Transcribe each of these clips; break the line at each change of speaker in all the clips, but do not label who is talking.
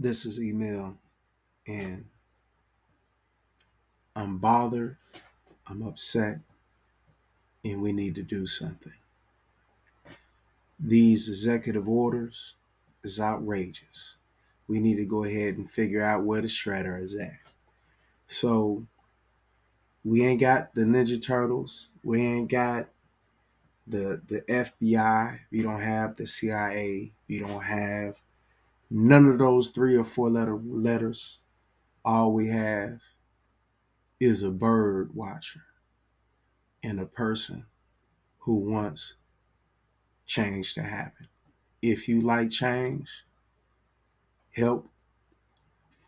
This is Email, and I'm bothered, I'm upset, and we need to do something. These executive orders is outrageous. We need to go ahead and figure out where the shredder is at. So we ain't got the Ninja Turtles. We ain't got the FBI. We don't have the CIA. We don't have none of those 3 or 4 letters. All we have is a bird watcher and a person who wants change to happen. If you like change, help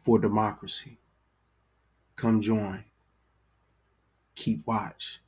for democracy. Come join. Keep watch.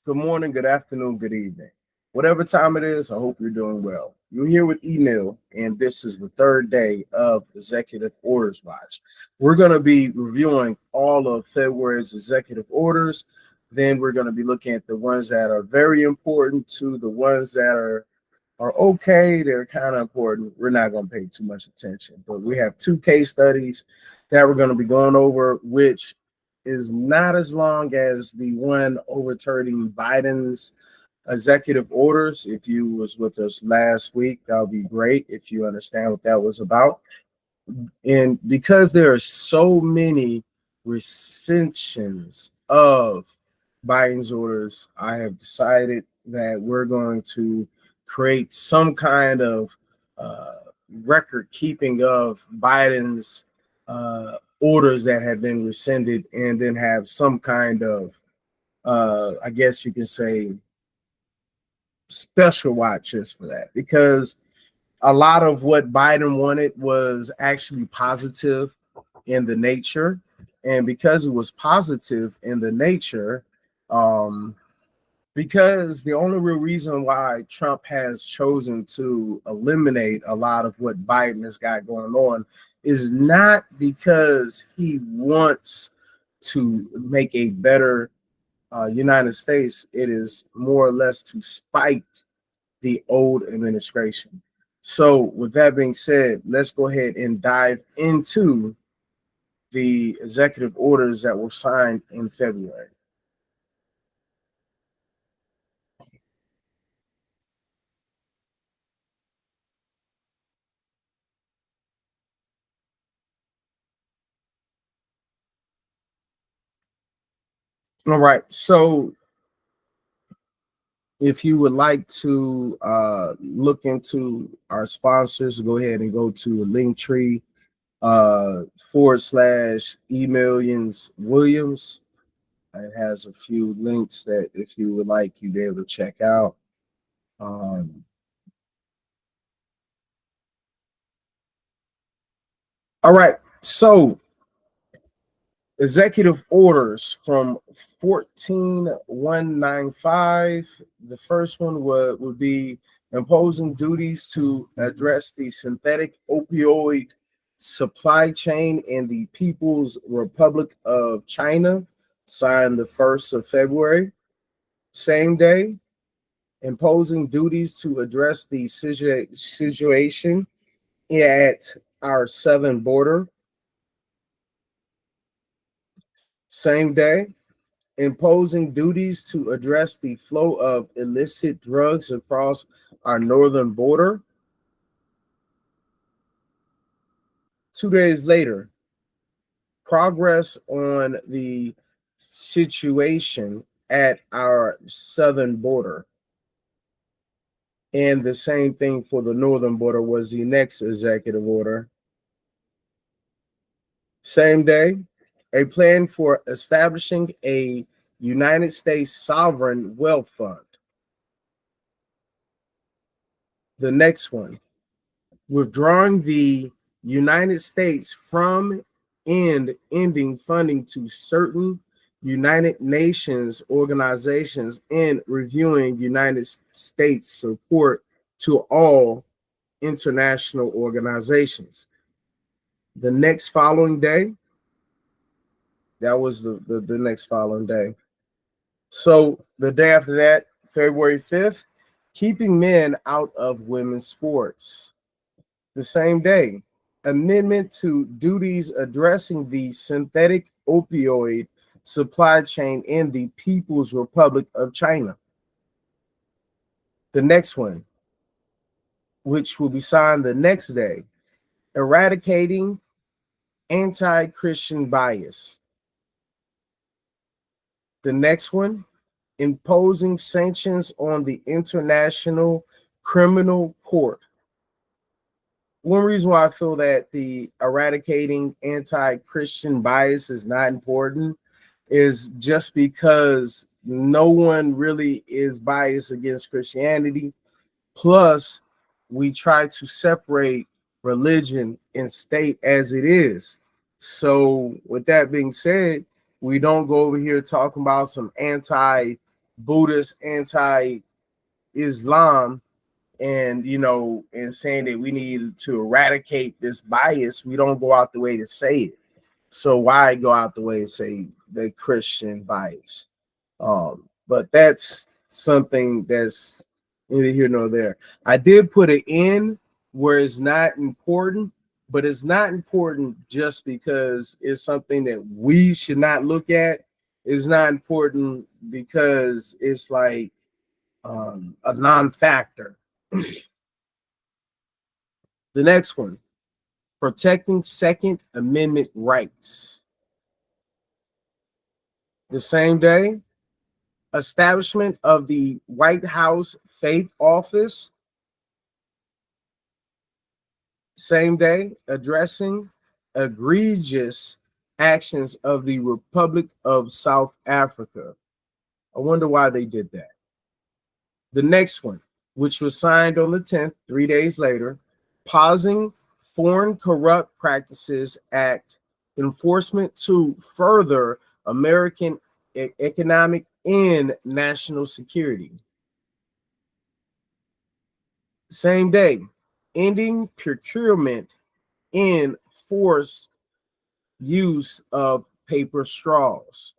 Good morning, good afternoon, good evening. Whatever time it is, I hope you're doing well. You're here with Email, and this is the third day of Executive Orders Watch. We're going to be reviewing all of February's executive orders. Then we're going to be looking at the ones that are very important to the ones that are okay. They're kind of important. We're not going to pay too much attention, but we have 2 case studies that we're going to be going over, which is not as long as the one overturning Biden's executive orders. If you was with us last week, that would be great if you understand what that was about. And because there are so many recensions of Biden's orders, I have decided that we're going to create some kind of uh, record keeping of Biden's orders that have been rescinded, and then have some kind of, I guess you can say, special watches for that, because a lot of what Biden wanted was actually positive in the nature. And because it was positive in the nature, um, because the only real reason why Trump has chosen to eliminate a lot of what Biden has got going on is not because he wants to make a better United States. It is more or less to spite the old administration. So, with that being said, let's go ahead and dive into the executive orders that were signed in February. All right. So, if you would like to look into our sponsors, go ahead and go to Linktree /emillions Williams. It has a few links that, if you would like, you'd be able to check out. Um, all right. So, executive orders from 14195. The first one would be imposing duties to address the synthetic opioid supply chain in the People's Republic of China, signed the 1st of February. Same day, imposing duties to address the situation at our southern border. Same day, imposing duties to address the flow of illicit drugs across our northern border. 2 days later, progress on the situation at our southern border. And the same thing for the northern border was the next executive order. Same day, a plan for establishing a United States sovereign wealth fund. The next one, withdrawing the United States from and ending funding to certain United Nations organizations and reviewing United States support to all international organizations. The next following day, that was the next following day. So the day after that, February 5th, keeping men out of women's sports. The same day, amendment to duties addressing the synthetic opioid supply chain in the People's Republic of China. The next one, which will be signed the next day, eradicating anti-Christian bias. The next one, imposing sanctions on the International Criminal Court. One reason why I feel that the eradicating anti-Christian bias is not important is just because no one really is biased against Christianity. Plus, we try to separate religion and state as it is. So, with that being said, we don't go over here talking about some anti-Buddhist, anti-Islam, and and saying that we need to eradicate this bias. We don't go out the way to say it. So why go out the way to say the Christian bias? But that's something that's neither here nor there. I did put it in where it's not important, but it's not important just because it's something that we should not look at. It's not important because it's like a non-factor. The next one, protecting Second Amendment rights. The same day, establishment of the White House Faith Office. Same day, addressing egregious actions of the Republic of South Africa. I wonder why they did that. The next one, which was signed on the 10th, 3 days later, pausing Foreign Corrupt Practices Act enforcement to further American economic and national security. Same day, ending procurement and forced use of paper straws.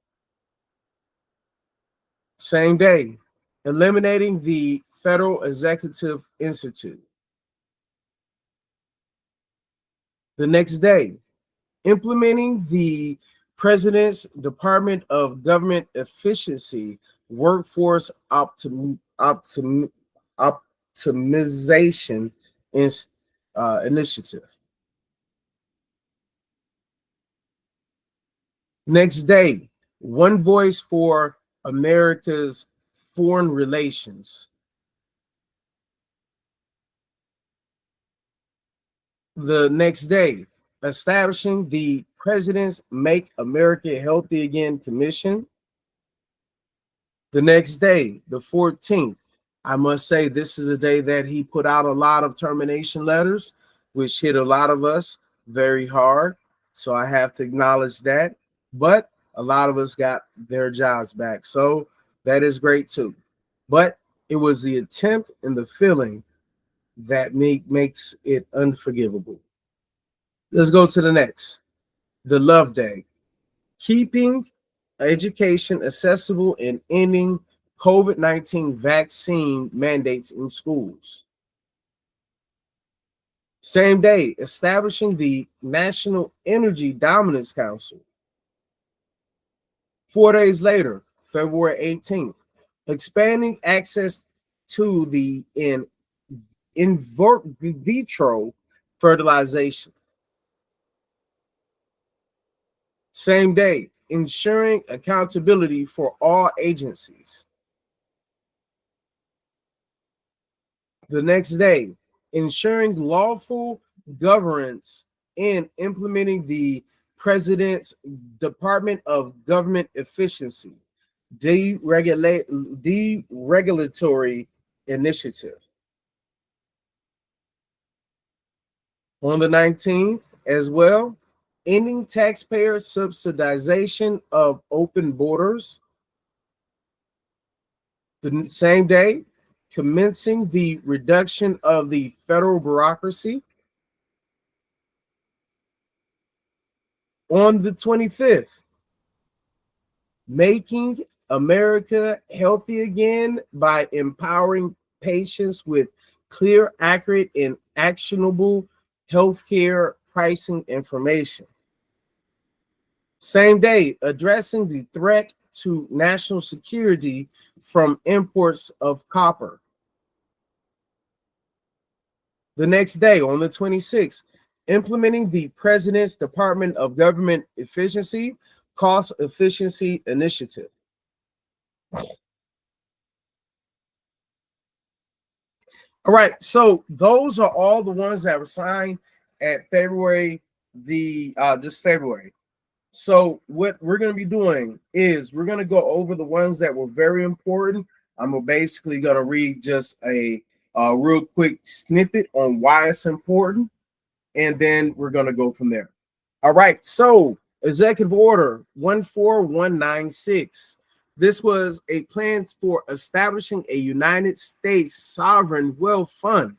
Same day, eliminating the Federal Executive Institute. The next day, implementing the President's Department of Government Efficiency Workforce Optimization Initiative. Next day, One Voice for America's Foreign Relations. The next day, establishing the President's Make America Healthy Again Commission. The next day, the 14th, I must say this is a day that he put out a lot of termination letters, which hit a lot of us very hard. So I have to acknowledge that. But a lot of us got their jobs back. So that is great too. But it was the attempt and the feeling that makes it unforgivable. Let's go to the next. The Love Day. Keeping education accessible and ending COVID-19 vaccine mandates in schools. Same day, establishing the National Energy Dominance Council. 4 days later, February 18th, expanding access to the in vitro fertilization. Same day, ensuring accountability for all agencies. The next day, ensuring lawful governance and implementing the President's Department of Government Efficiency deregulatory initiative. On the 19th as well, ending taxpayer subsidization of open borders. The same day, commencing the reduction of the federal bureaucracy. On the 25th, making America healthy again by empowering patients with clear, accurate, and actionable healthcare pricing information. Same day, addressing the threat to national security from imports of copper. The next day, on the 26th, implementing the President's Department of Government Efficiency Cost Efficiency Initiative. All right, so those are all the ones that were signed at February, just February. So what we're going to be doing is we're going to go over the ones that were very important. I'm basically going to read just a real quick snippet on why it's important, and then we're going to go from there. All right, so Executive Order 14196. This was a plan for establishing a United States sovereign wealth fund.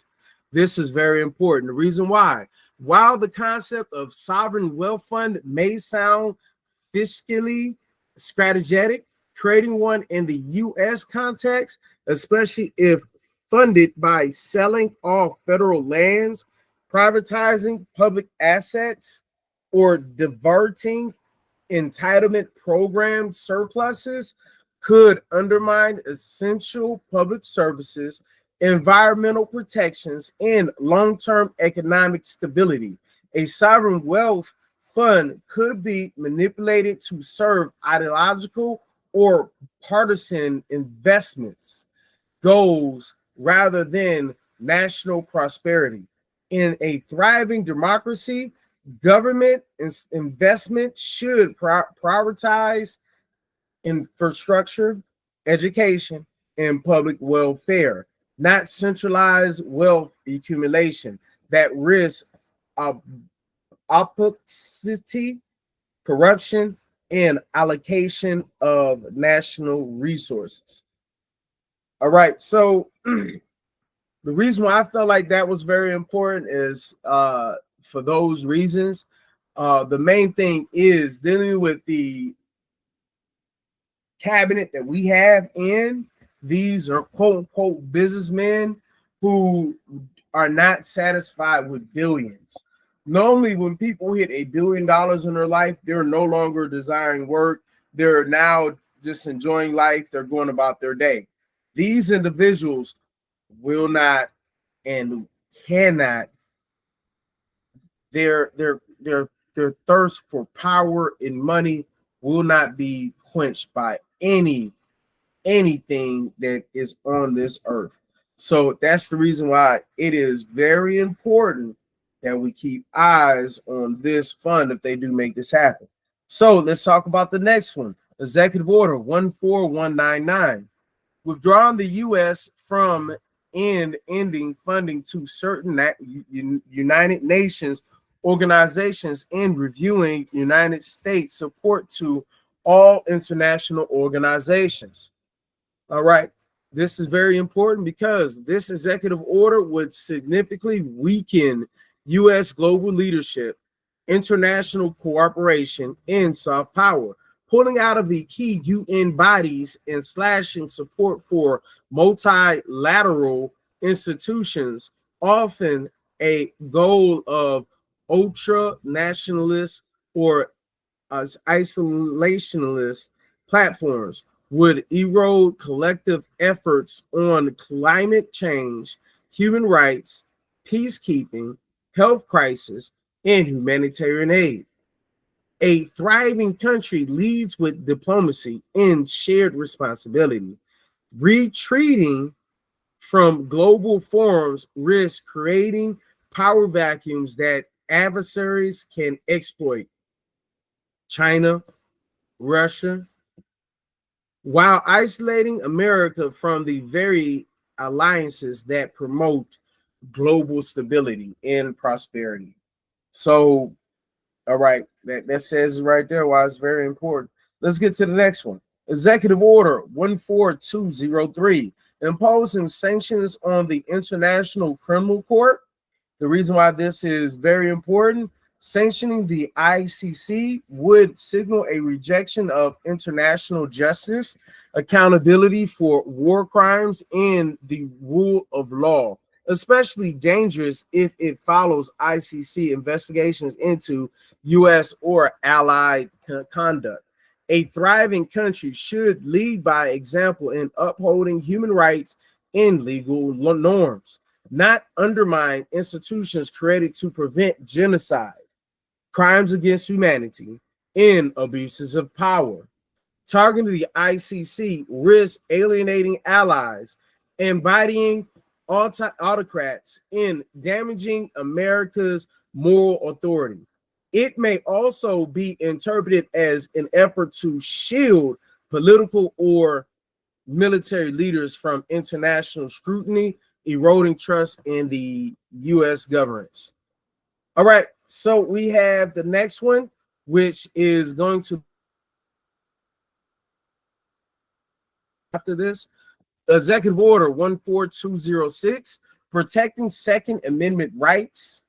This is very important. The reason why, while the concept of sovereign wealth fund may sound fiscally strategic, creating one in the U.S. context, especially if funded by selling off federal lands, privatizing public assets, or diverting entitlement program surpluses, could undermine essential public services, environmental protections, and long-term economic stability. A sovereign wealth fund could be manipulated to serve ideological or partisan investments goals rather than national prosperity. In a thriving democracy, government investment should prioritize infrastructure, education, and public welfare, not centralized wealth accumulation that risks opacity, corruption, and allocation of national resources. All right, so the reason why I felt like that was very important is for those reasons. The main thing is dealing with the cabinet that we have in. These are quote unquote businessmen who are not satisfied with billions. Normally, when people hit $1 billion in their life, they're no longer desiring work. They're now just enjoying life. They're going about their day. These individuals will not and cannot, their thirst for power and money will not be quenched by anything that is on this earth. So that's the reason why it is very important that we keep eyes on this fund if they do make this happen. So let's talk about the next one. Executive Order 14199. Withdrawing the U.S. from and ending funding to certain United Nations organizations and reviewing United States support to all international organizations. All right. This is very important because this executive order would significantly weaken U.S. global leadership, international cooperation, and soft power, pulling out of the key UN bodies and slashing support for multilateral institutions, often a goal of ultra nationalist or isolationist platforms would erode collective efforts on climate change, human rights, peacekeeping, health crisis, and humanitarian aid. A thriving country leads with diplomacy and shared responsibility. Retreating from global forums risks creating power vacuums that adversaries can exploit. China, Russia, while isolating America from the very alliances that promote global stability and prosperity. So, all right, That says it right there why it's very important. Let's get to the next one. Executive Order 14203, imposing sanctions on the International Criminal Court. The reason why this is very important, sanctioning the ICC would signal a rejection of international justice, accountability for war crimes, and the rule of law, especially dangerous if it follows ICC investigations into U.S. or allied conduct. A thriving country should lead by example in upholding human rights and legal norms, not undermine institutions created to prevent genocide, crimes against humanity, and abuses of power. Targeting the ICC risks alienating allies, embodying autocrats, and damaging America's moral authority. It may also be interpreted as an effort to shield political or military leaders from international scrutiny, eroding trust in the U.S. governance. All right, so we have the next one, which is going to after this, Executive Order 14206, protecting Second Amendment rights.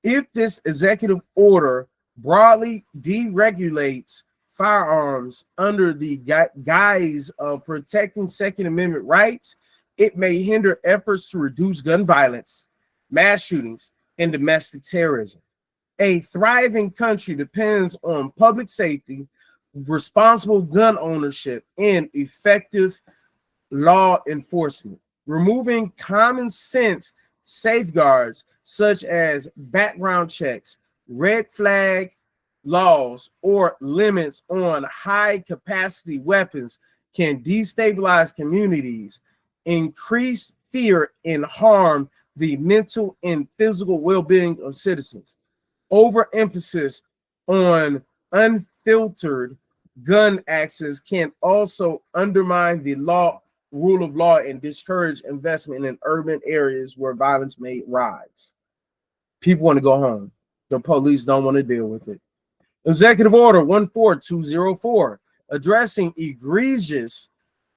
If this executive order broadly deregulates firearms under the guise of protecting Second Amendment rights, it may hinder efforts to reduce gun violence, mass shootings, and domestic terrorism. A thriving country depends on public safety, responsible gun ownership, and effective law enforcement. Removing common sense safeguards such as background checks, red flag laws, or limits on high capacity weapons can destabilize communities, increase fear, and harm the mental and physical well being of citizens. Overemphasis on unfiltered gun access can also undermine the rule of law and discourage investment in urban areas where violence may rise. People want to go home. The police don't want to deal with it. Executive Order 14204, addressing egregious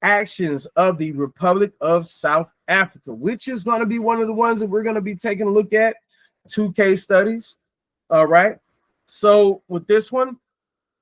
actions of the Republic of South Africa, which is going to be one of the ones that we're going to be taking a look at. 2 case studies. All right. So with this one,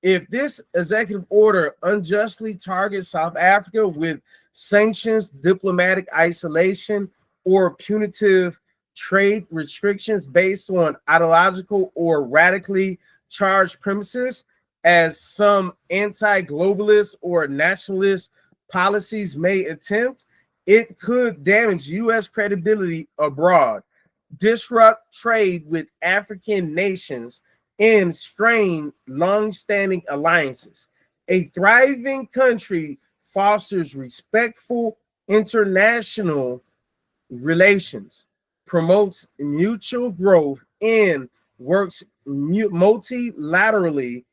if this executive order unjustly targets South Africa with sanctions, diplomatic isolation, or punitive trade restrictions based on ideological or radically charged premises, as some anti-globalist or nationalist policies may attempt, it could damage U.S. credibility abroad, disrupt trade with African nations, and strain long-standing alliances. A thriving country fosters respectful international relations, promotes mutual growth, and works multilaterally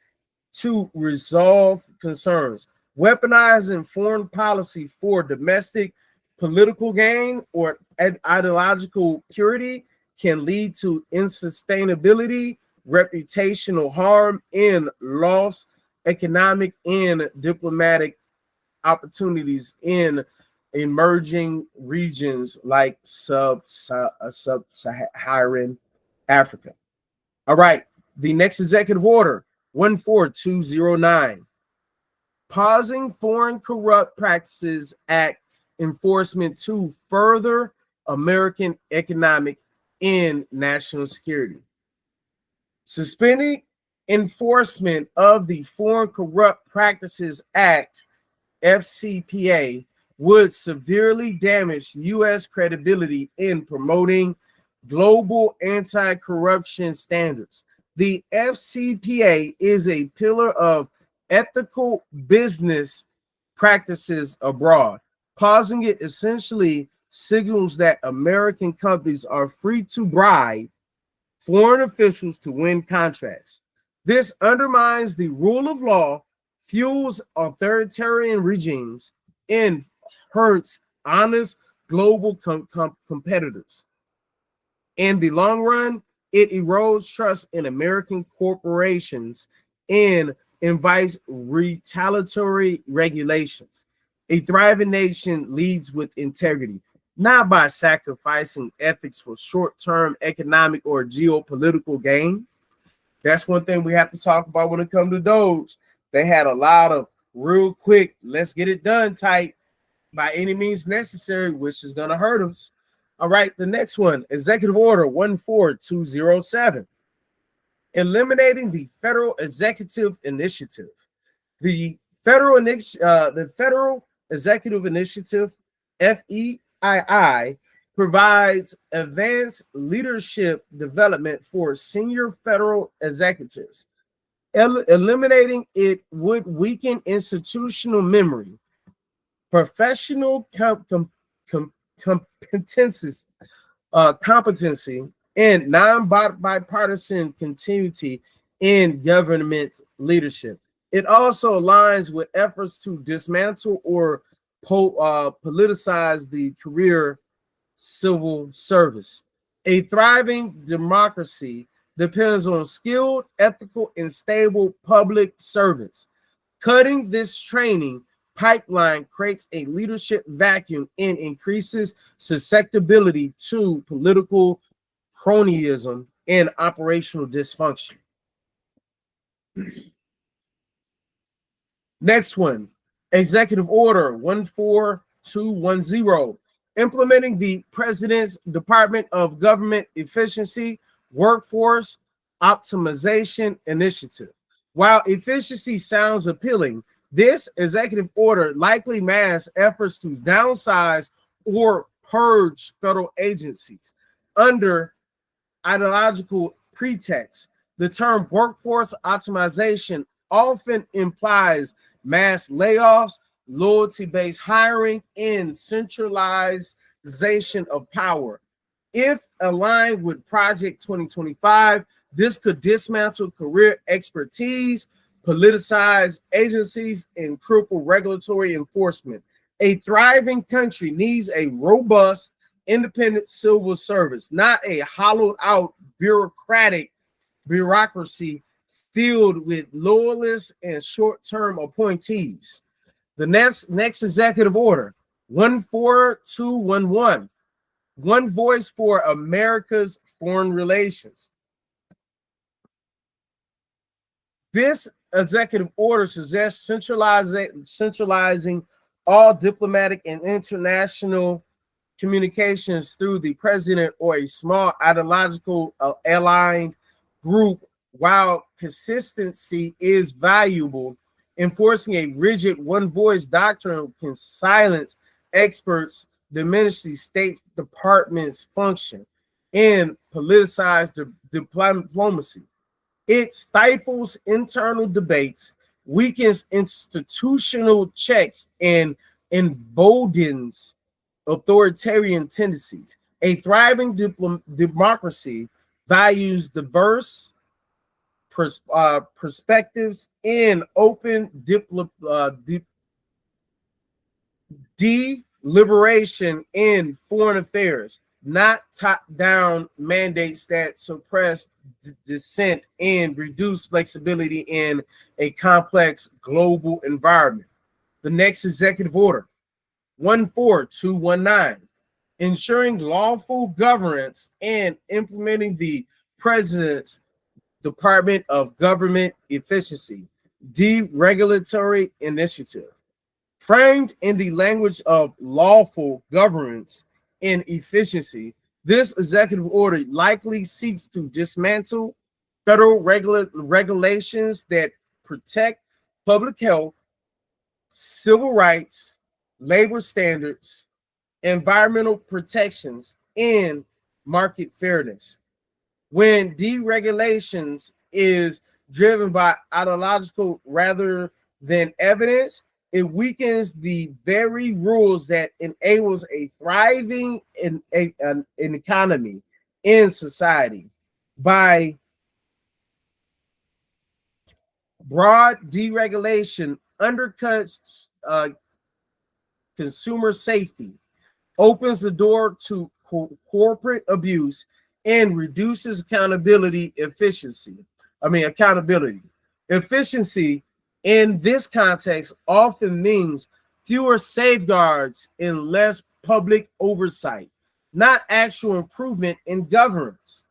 to resolve concerns. Weaponizing foreign policy for domestic political gain or ideological purity can lead to insustainability, reputational harm, and lost economic and diplomatic opportunities in emerging regions like sub-Saharan Africa. All right, the next executive order 14209, pausing Foreign Corrupt Practices Act enforcement to further American economic and national security. Suspending enforcement of the Foreign Corrupt Practices Act, FCPA, would severely damage U.S. credibility in promoting global anti-corruption standards. The FCPA is a pillar of ethical business practices abroad. Pausing it essentially signals that American companies are free to bribe foreign officials to win contracts. This undermines the rule of law, fuels authoritarian regimes, and hurts honest global competitors. In the long run, It erodes trust in American corporations and invites retaliatory regulations. A thriving nation leads with integrity, not by sacrificing ethics for short term economic or geopolitical gain. That's one thing we have to talk about when it comes to those. They had a lot of real quick, let's get it done type by any means necessary, which is going to hurt us. All right, the next one, Executive Order 14207, eliminating the Federal Executive Initiative. The Federal Executive Initiative, FEII, provides advanced leadership development for senior federal executives. Eliminating it would weaken institutional memory, professional competencies, competency, and non-bipartisan continuity in government leadership. It also aligns with efforts to dismantle or politicize the career civil service. A thriving democracy depends on skilled, ethical, and stable public servants. Cutting this training pipeline creates a leadership vacuum and increases susceptibility to political cronyism and operational dysfunction. Next one, Executive Order 14210, implementing the President's Department of Government Efficiency Workforce Optimization Initiative. While efficiency sounds appealing, this executive order likely masks efforts to downsize or purge federal agencies under ideological pretext. The term workforce optimization often implies mass layoffs, loyalty-based hiring, and centralization of power. If aligned with Project 2025, this could dismantle career expertise, politicize agencies, and cripple regulatory enforcement. A thriving country needs a robust, independent civil service, not a hollowed out bureaucracy filled with loyalists and short-term appointees. The next executive order, 14211, One Voice for America's Foreign Relations. This executive order suggests centralizing all diplomatic and international communications through the president or a small ideological aligned group. While consistency is valuable, enforcing a rigid one voice doctrine can silence experts, diminish the State Department's function, and politicize the diplomacy. It stifles internal debates, weakens institutional checks, and emboldens authoritarian tendencies. A thriving democracy values diverse perspectives and open deliberation in foreign affairs, not top-down mandates that suppress dissent and reduce flexibility in a complex global environment. The next executive order, 14219, ensuring lawful governance and implementing the President's Department of Government Efficiency Deregulatory Initiative. Framed in the language of lawful governance and efficiency, this executive order likely seeks to dismantle federal regulations that protect public health, civil rights, labor standards, environmental protections, and market fairness. When deregulations is driven by ideological rather than evidence, it weakens the very rules that enables a thriving an economy in society. By broad deregulation undercuts consumer safety, opens the door to corporate abuse, and reduces accountability. Efficiency in this context often means fewer safeguards and less public oversight, not actual improvement in governance.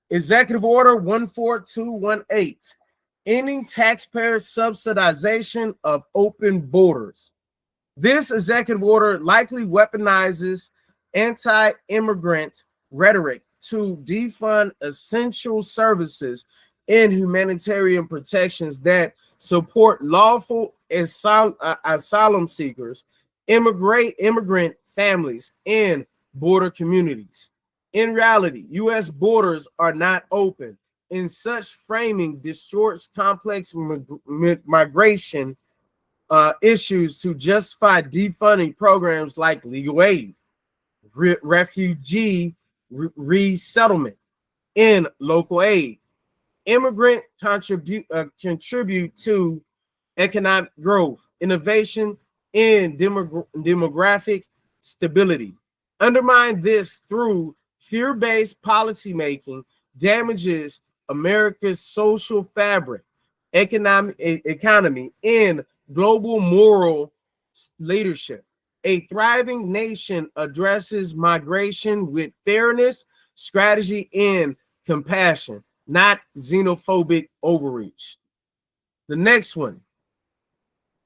Executive Order 14218, ending taxpayer subsidization of open borders. This executive order likely weaponizes anti-immigrant rhetoric to defund essential services and humanitarian protections that support lawful asylum seekers, immigrant families, and border communities. In reality, U.S. borders are not open, and such framing distorts complex migration issues to justify defunding programs like legal aid, refugee resettlement, and local aid. Immigrant contribute to economic growth, innovation, and demographic stability. Undermine this through fear-based policymaking damages America's social fabric, economy, and global moral leadership. A thriving nation addresses migration with fairness, strategy, and compassion, not xenophobic overreach. The next one,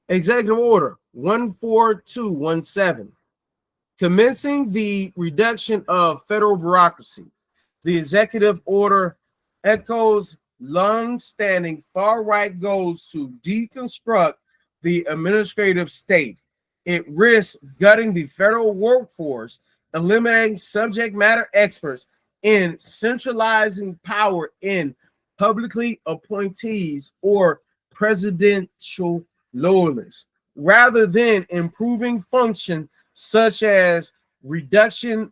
Executive Order 14217, commencing the reduction of federal bureaucracy. The executive order echoes long-standing far-right goals to deconstruct the administrative state. It risks gutting the federal workforce, eliminating subject matter experts, and centralizing power in publicly appointees or presidential loyalists, rather than improving function such as reduction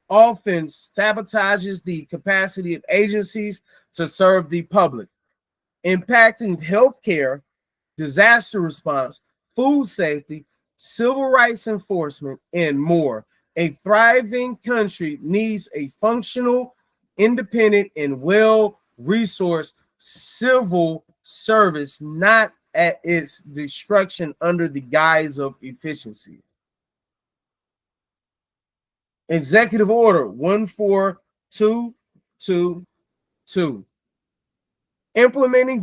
often sabotages the capacity of agencies to serve the public, impacting healthcare, disaster response, food safety, civil rights enforcement, and more. A thriving country needs a functional, independent, and well-resourced civil service, not at its destruction under the guise of efficiency. Executive Order 14222, implementing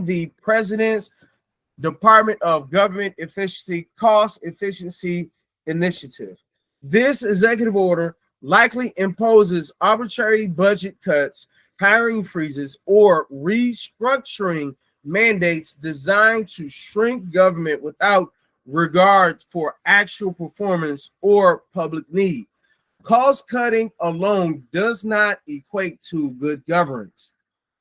the President's Department of Government Efficiency Cost Efficiency Initiative. This executive order likely imposes arbitrary budget cuts, hiring freezes, or restructuring mandates designed to shrink government without regard for actual performance or public need. Cost cutting alone does not equate to good governance,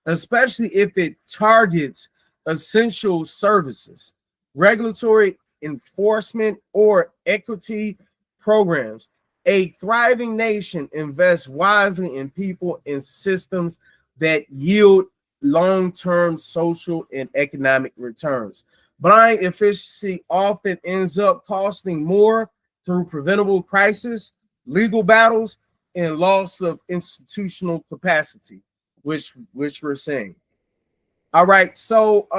especially if it targets essential services, regulatory enforcement, or equity programs. A thriving nation invests wisely in people and systems that yield long-term social and economic returns. Blind efficiency often ends up costing more through preventable crisis, legal battles, and loss of institutional capacity, which we're seeing. All right, so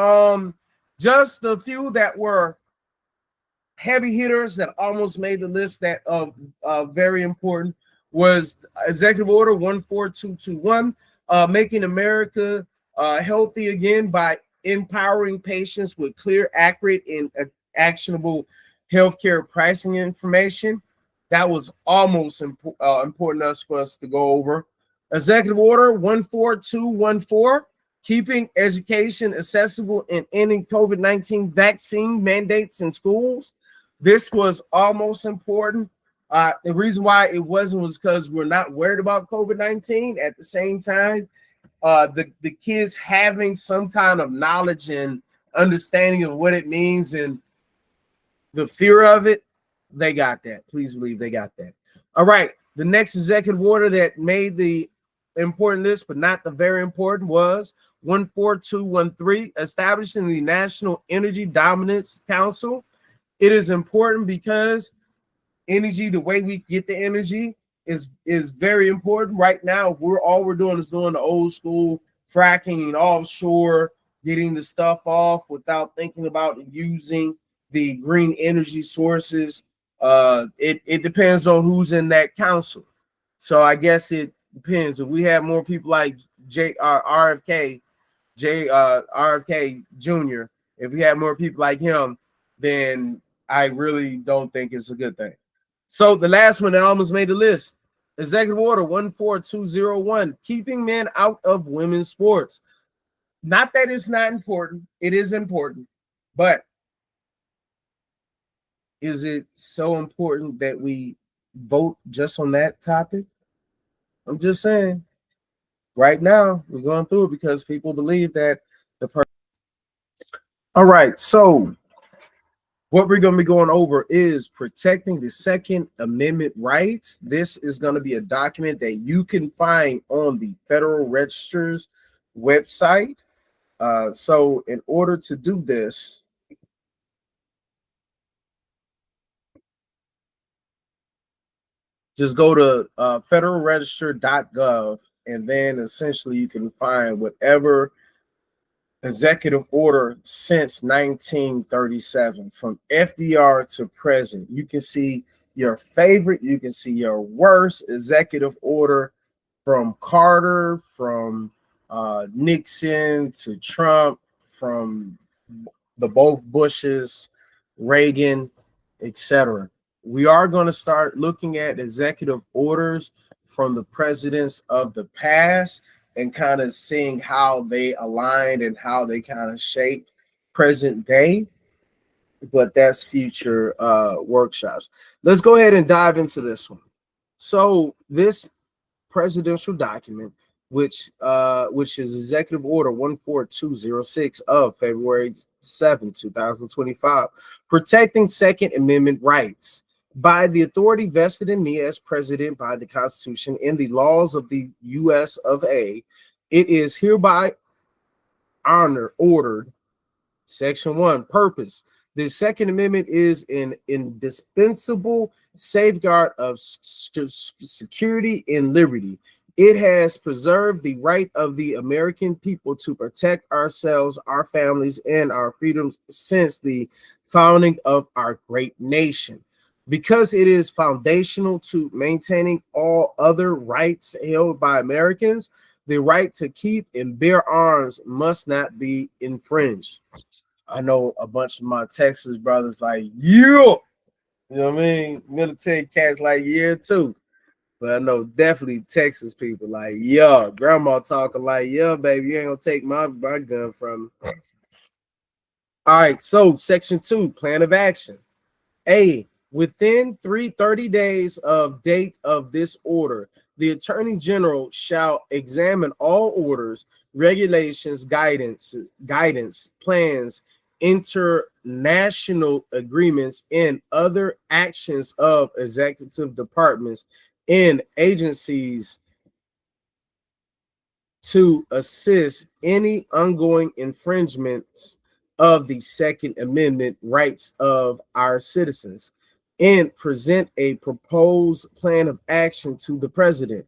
just a few that were heavy hitters that almost made the list that very important was Executive Order 14221, making America healthy again by empowering patients with clear, accurate, and actionable healthcare pricing information. That was almost important for us to go over. Executive Order 14214, keeping education accessible and ending COVID-19 vaccine mandates in schools. This was almost important. The reason why it wasn't was because we're not worried about COVID-19. At the same time, the kids having some kind of knowledge and understanding of what it means and the fear of it, they got that. Please believe they got that. All right. The next executive order that made the important list, but not the very important, was 14213, establishing the National Energy Dominance Council. It is important because energy, the way we get the energy, is very important right now. If we're doing is doing the old school fracking and offshore, getting the stuff off without thinking about using the green energy sources. It depends on who's in that council. So I guess it depends. If we have more people like RFK, RFK Jr., if we have more people like him, then I really don't think it's a good thing. So the last one that almost made the list, Executive Order 14201, keeping men out of women's sports. Not that it's not important, it is important, but is it so important that we vote just on that topic? I'm just saying. Right now, we're going through it because people believe that the person. All right, so what we're going to be going over is protecting the Second Amendment rights. This is going to be a document that you can find on the Federal Register's website. So in order to do this, just go to federalregister.gov, and then essentially you can find whatever executive order since 1937 from FDR to present. You can see your favorite, you can see your worst executive order from Carter, from Nixon to Trump, from the both Bushes, Reagan, etc. We are going to start looking at executive orders from the presidents of the past and kind of seeing how they aligned and how they kind of shape present day. But that's future workshops. Let's go ahead and dive into this one. So this presidential document, which is Executive Order 14206 of February 7, 2025, protecting Second Amendment rights. By the authority vested in me as president by the Constitution and the laws of the U.S. of A, it is hereby ordered. Section 1, purpose. The Second Amendment is an indispensable safeguard of security and liberty. It has preserved the right of the American people to protect ourselves, our families, and our freedoms since the founding of our great nation. Because it is foundational to maintaining all other rights held by Americans, the right to keep and bear arms must not be infringed. I know a bunch of my Texas brothers like, you know what I mean? Military cats like, yeah, too. But I know definitely Texas people like, yeah, grandma talking like, yeah, baby, you ain't gonna take my gun from me. All right, so section 2, plan of action. A, within 30 days of date of this order, the Attorney General shall examine all orders, regulations, guidance, plans, international agreements, and other actions of executive departments and agencies to assist any ongoing infringements of the Second Amendment rights of our citizens and present a proposed plan of action to the president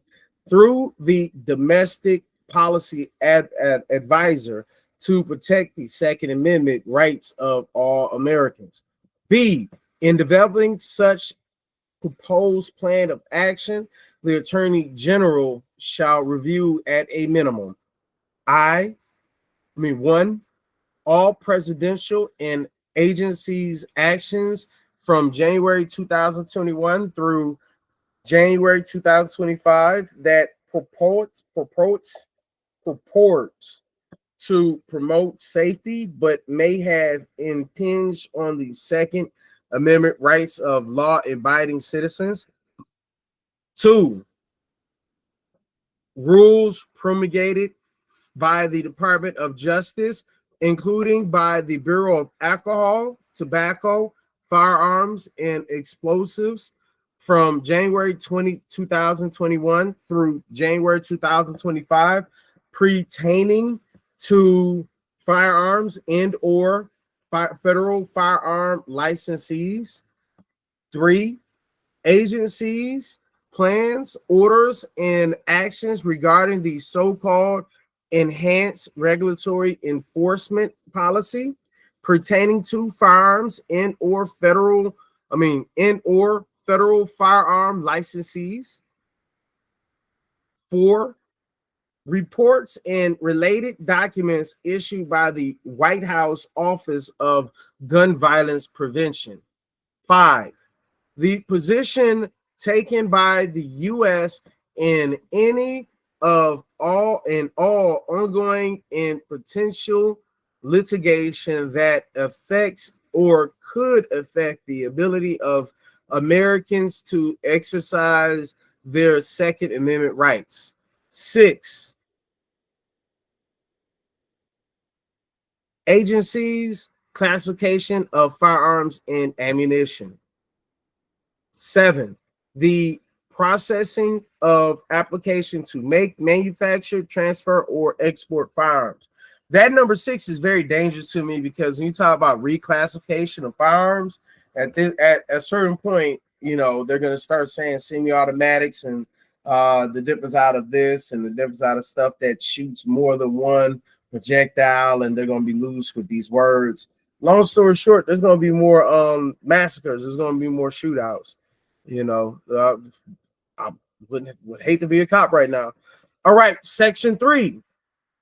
through the domestic policy advisor to protect the Second Amendment rights of all Americans. B, in developing such proposed plan of action, the Attorney General shall review at a minimum. One, all presidential and agencies actions from January 2021 through January 2025 that purports to promote safety but may have impinged on the Second Amendment rights of law-abiding citizens. 2, rules promulgated by the Department of Justice, including by the Bureau of Alcohol, Tobacco, Firearms, and Explosives from January 2021 through January 2025, pertaining to firearms and or federal firearm licensees. 3, agencies plans, orders, and actions regarding the so-called enhanced regulatory enforcement policy pertaining to firearms and or federal firearm licensees. 4. Reports and related documents issued by the White House Office of Gun Violence Prevention. 5. The position taken by the U.S. in any of all ongoing and potential litigation that affects or could affect the ability of Americans to exercise their Second Amendment rights. 6. Agencies classification of firearms and ammunition. 7. The processing of application to make, manufacture, transfer, or export firearms. That number 6 is very dangerous to me because when you talk about reclassification of firearms, at a certain point, they're going to start saying semi-automatics and the difference out of this and the difference out of stuff that shoots more than one projectile, and they're going to be loose with these words. Long story short, there's going to be more massacres. There's going to be more shootouts. I would hate to be a cop right now. All right, section 3,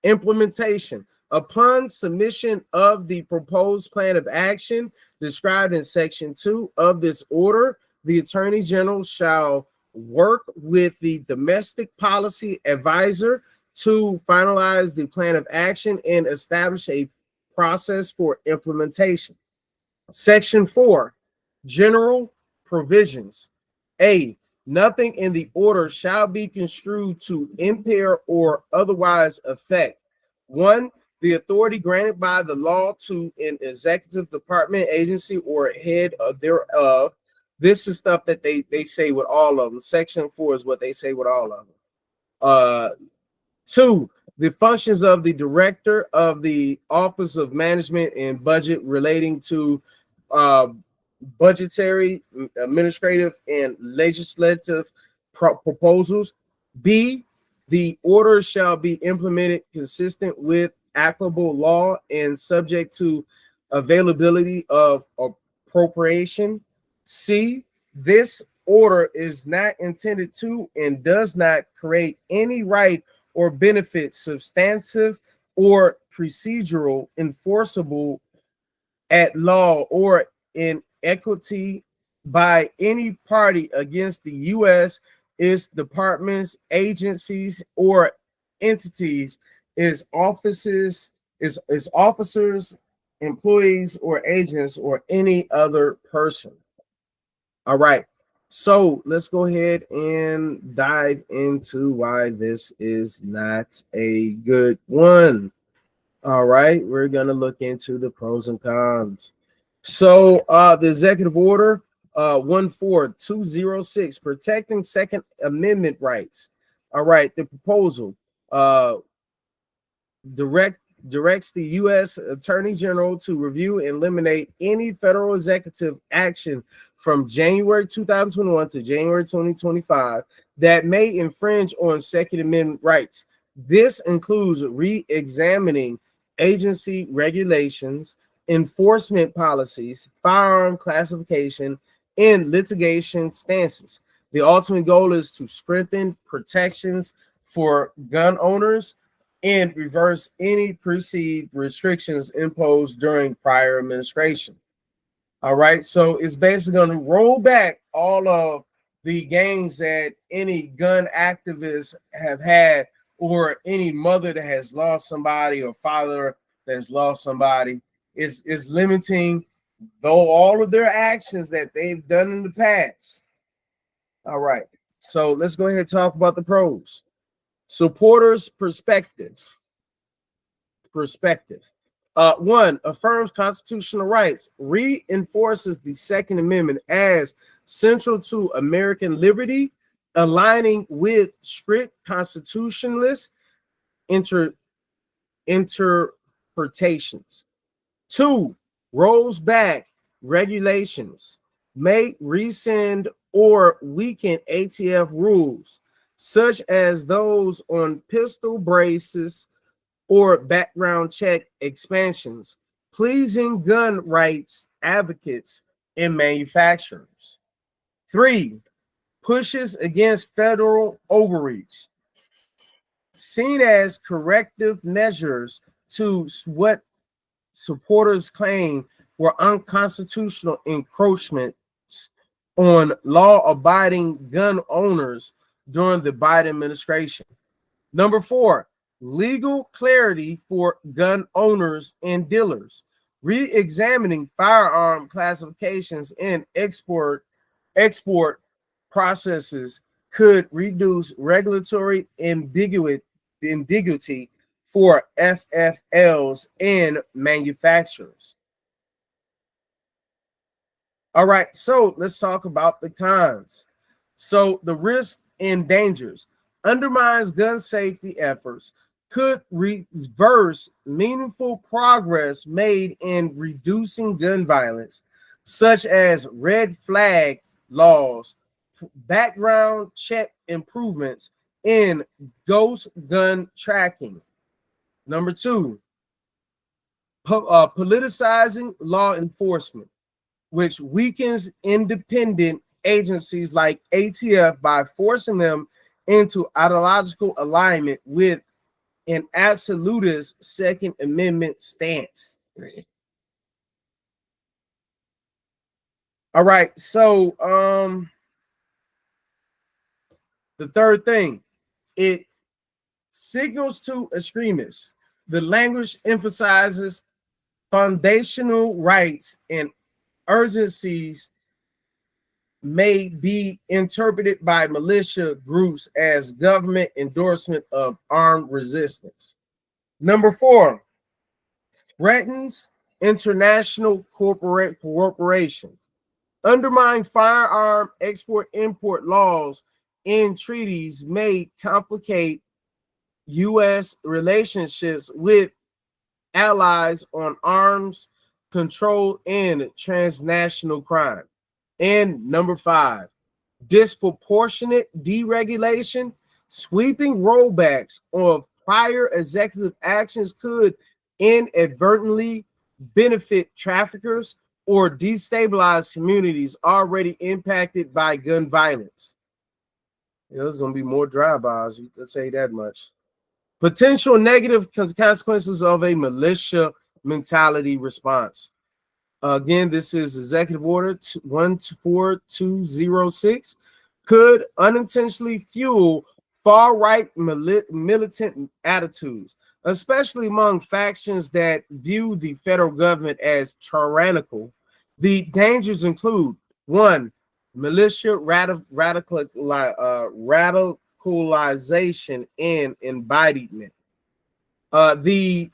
implementation. Upon submission of the proposed plan of action described in section 2 of this order, the Attorney General shall work with the domestic policy advisor to finalize the plan of action and establish a process for implementation. Section 4, general provisions. A. Nothing in the order shall be construed to impair or otherwise affect 1. The authority granted by the law to an executive department, agency, or head of thereof. This is stuff that they say with all of them. Section 4 is what they say with all of them. 2. The functions of the director of the Office of Management and Budget relating to budgetary, administrative, and legislative proposals. B. The order shall be implemented consistent with applicable law and subject to availability of appropriation. C. This order is not intended to and does not create any right or benefit substantive or procedural enforceable at law or in equity by any party against the U.S., its departments, agencies, or entities, its offices, its officers, employees, or agents, or any other person. All right. So let's go ahead and dive into why this is not a good one. All right, we're gonna look into the pros and cons. So the executive order 14206, protecting Second Amendment rights. All right, the proposal directs the U.S. Attorney General to review and eliminate any federal executive action from January 2021 to January 2025 that may infringe on Second Amendment rights. This includes re-examining agency regulations, enforcement policies, firearm classification, and litigation stances. The ultimate goal is to strengthen protections for gun owners and reverse any perceived restrictions imposed during prior administration. All right, so it's basically going to roll back all of the gains that any gun activists have had, or any mother that has lost somebody or father that has lost somebody. Is limiting though all of their actions that they've done in the past. All right, so let's go ahead and talk about the pros. Supporters' perspective. 1. Affirms constitutional rights, reinforces the Second Amendment as central to American liberty, aligning with strict constitutionalist interpretations. 2. Rolls back regulations, may rescind or weaken ATF rules, such as those on pistol braces or background check expansions, pleasing gun rights advocates and manufacturers. Three, pushes against federal overreach, seen as corrective measures to what supporters claim were unconstitutional encroachments on law abiding gun owners during the Biden administration. Number four, legal clarity for gun owners and dealers, re examining firearm classifications and export processes could reduce regulatory ambiguity for FFLs and manufacturers. All right, so let's talk about the cons. So the risks and dangers undermines gun safety efforts, could reverse meaningful progress made in reducing gun violence, such as red flag laws, background check improvements, in ghost gun tracking. Number two, politicizing law enforcement, which weakens independent agencies like ATF by forcing them into ideological alignment with an absolutist Second Amendment stance. All right, so the third thing, it signals to extremists. The language emphasizes foundational rights and urgencies may be interpreted by militia groups as government endorsement of armed resistance. Number four, threatens international cooperation, undermine firearm export import laws and treaties may complicate U.S. relationships with allies on arms control and transnational crime. And number five, disproportionate deregulation, sweeping rollbacks of prior executive actions could inadvertently benefit traffickers or destabilize communities already impacted by gun violence. There's going to be more drive-bys, I'll tell you that much. Potential negative consequences of a militia mentality response. Again, this is Executive Order 14206. Could unintentionally fuel far-right militant attitudes, especially among factions that view the federal government as tyrannical. The dangers include one, militia radicalization and embodiment. The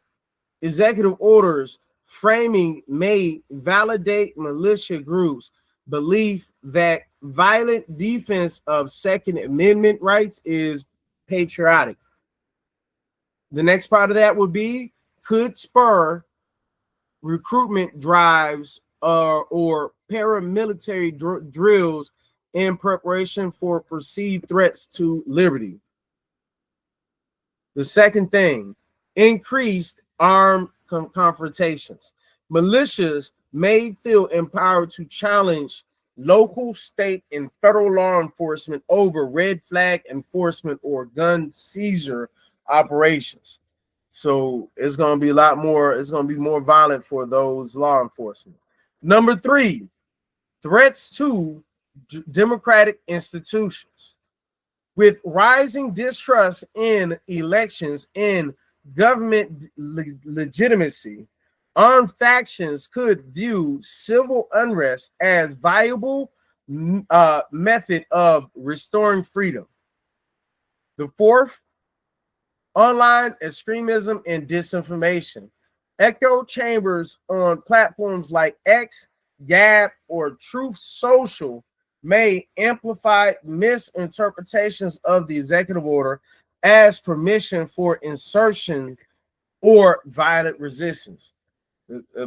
executive orders framing may validate militia groups' belief that violent defense of Second Amendment rights is patriotic. The next part of that would be could spur recruitment drives or paramilitary drills in preparation for perceived threats to liberty. The second thing, increased armed confrontations. Militias may feel empowered to challenge local, state, and federal law enforcement over red flag enforcement or gun seizure operations. So it's going to be a lot more, it's going to be more violent for those law enforcement. Number three, threats to democratic institutions. With rising distrust in elections and government legitimacy, armed factions could view civil unrest as viable method of restoring freedom. The fourth, online extremism and disinformation. Echo chambers on platforms like X, Gab, or Truth Social may amplify misinterpretations of the executive order as permission for insertion or violent resistance.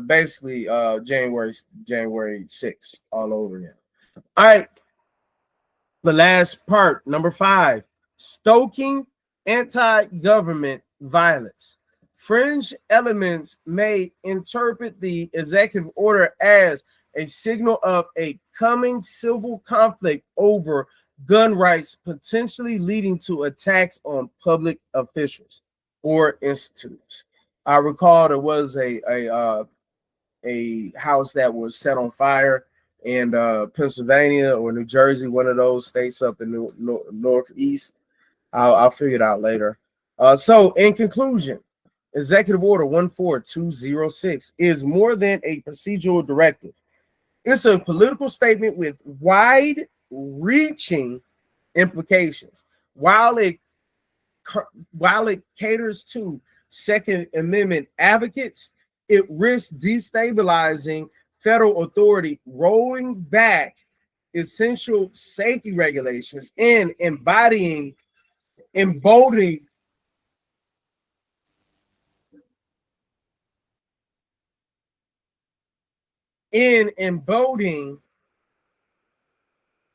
Basically, January 6th all over again. All right. The last part, number 5, stoking anti-government violence. Fringe elements may interpret the executive order as a signal of a coming civil conflict over gun rights, potentially leading to attacks on public officials or institutes. I recall there was a house that was set on fire in Pennsylvania or New Jersey, one of those states up in the northeast. I'll figure it out later. So, in conclusion, Executive Order 14206 is more than a procedural directive. It's a political statement with wide reaching implications. While it while it caters to Second Amendment advocates, it risks destabilizing federal authority, rolling back essential safety regulations, and emboldening emboldening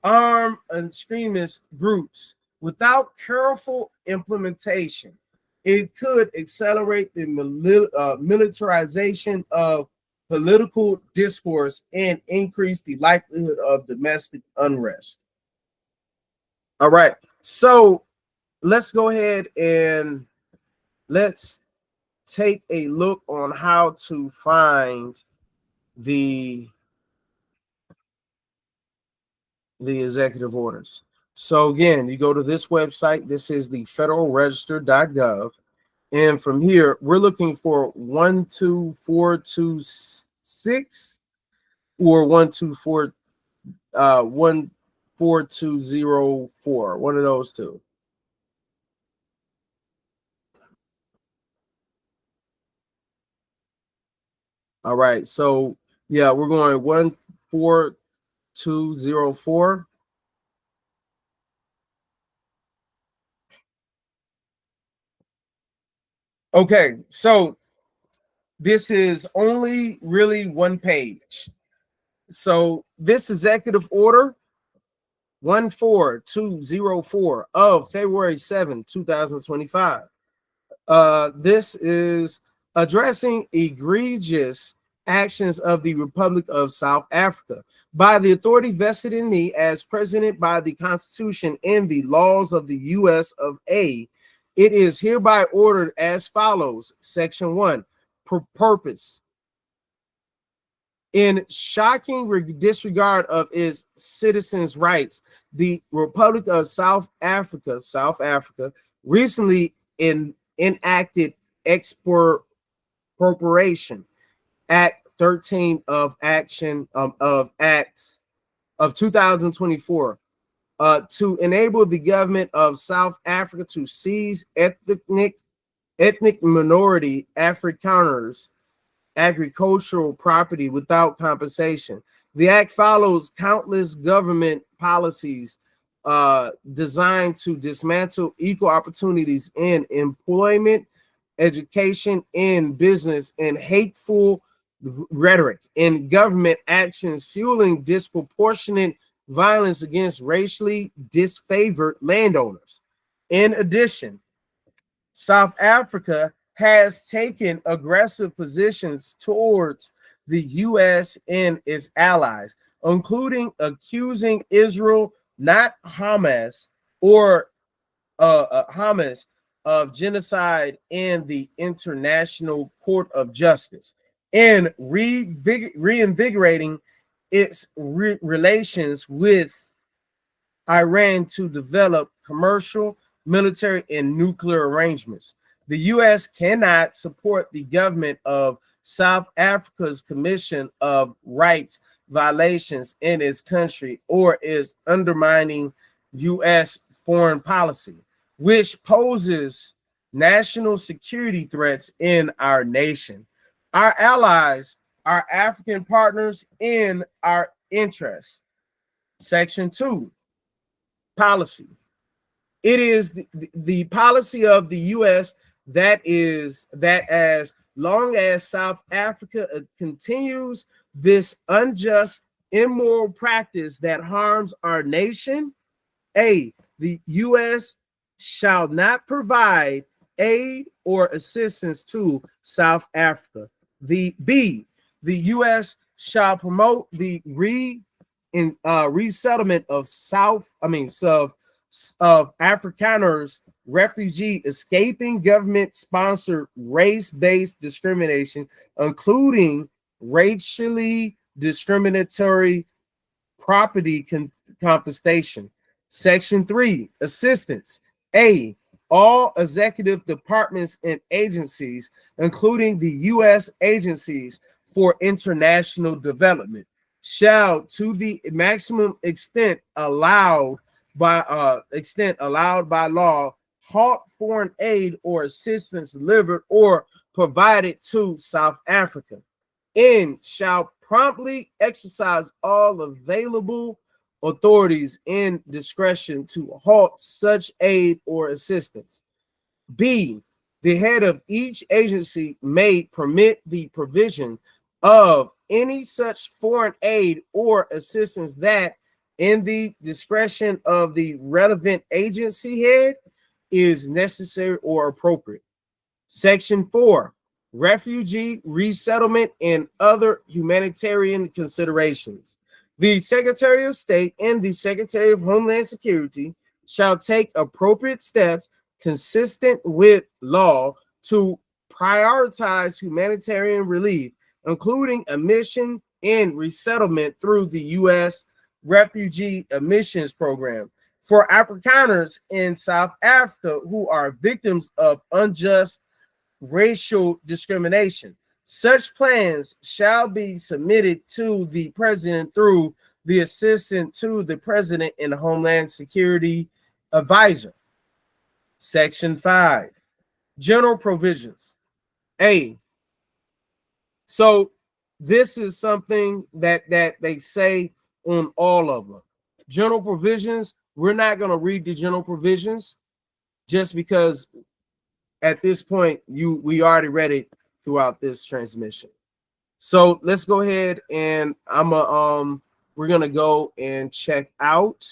armed extremist groups. Without careful implementation, it could accelerate the militarization of political discourse and increase the likelihood of domestic unrest. All right, so let's go ahead and let's take a look on how to find the executive orders. So again, you go to this website. This is the federalregister.gov. And from here, we're looking for 12426 or 14204, one of those two. All right. So yeah, we're going 14204. Okay, so this is only really one page. So this executive order 14204 of February 7, 2025. This is addressing egregious actions of the Republic of South Africa by the authority vested in me as president by the Constitution and the laws of the U.S. of A. It is hereby ordered as follows. Section 1, purpose. In shocking disregard of its citizens' rights, the Republic of South Africa recently enacted Expropriation Act 13 of Action of Acts of 2024 to enable the government of South Africa to seize ethnic minority Afrikaners agricultural property without compensation. The act follows countless government policies designed to dismantle equal opportunities in employment, education, and business, and hateful rhetoric in government actions fueling disproportionate violence against racially disfavored landowners. In addition, South Africa has taken aggressive positions towards the U.S. and its allies, including accusing Israel, not Hamas, or Hamas, of genocide in the International Court of Justice, and reinvigorating its relations with Iran to develop commercial, military, and nuclear arrangements. The U.S. cannot support the government of South Africa's commission of rights violations in its country or is undermining U.S. foreign policy, which poses national security threats in our nation, our allies, our African partners, in our interests. Section 2, policy. It is the policy of the U.S. that as long as South Africa continues this unjust, immoral practice that harms our nation, A, the U.S. shall not provide aid or assistance to South Africa. The B, the U.S. shall promote the resettlement of of Afrikaners refugee escaping government-sponsored race-based discrimination, including racially discriminatory property confiscation. Section 3, assistance. A, all executive departments and agencies, including the U.S. agencies for international development, shall, to the maximum extent allowed by law, halt foreign aid or assistance delivered or provided to South Africa, and shall promptly exercise all available authorities and discretion to halt such aid or assistance. B, the head of each agency may permit the provision of any such foreign aid or assistance that, in the discretion of the relevant agency head, is necessary or appropriate. Section 4, refugee resettlement and other humanitarian considerations. The Secretary of State and the Secretary of Homeland Security shall take appropriate steps consistent with law to prioritize humanitarian relief, including admission and resettlement through the U.S. Refugee Admissions Program for Afrikaners in South Africa who are victims of unjust racial discrimination. Such plans shall be submitted to the president through the assistant to the president and Homeland Security advisor. Section 5, general provisions. A, so this is something that they say on all of them. General provisions, we're not going to read the general provisions just because at this point we already read it throughout this transmission. So let's go ahead and we're gonna go and check out.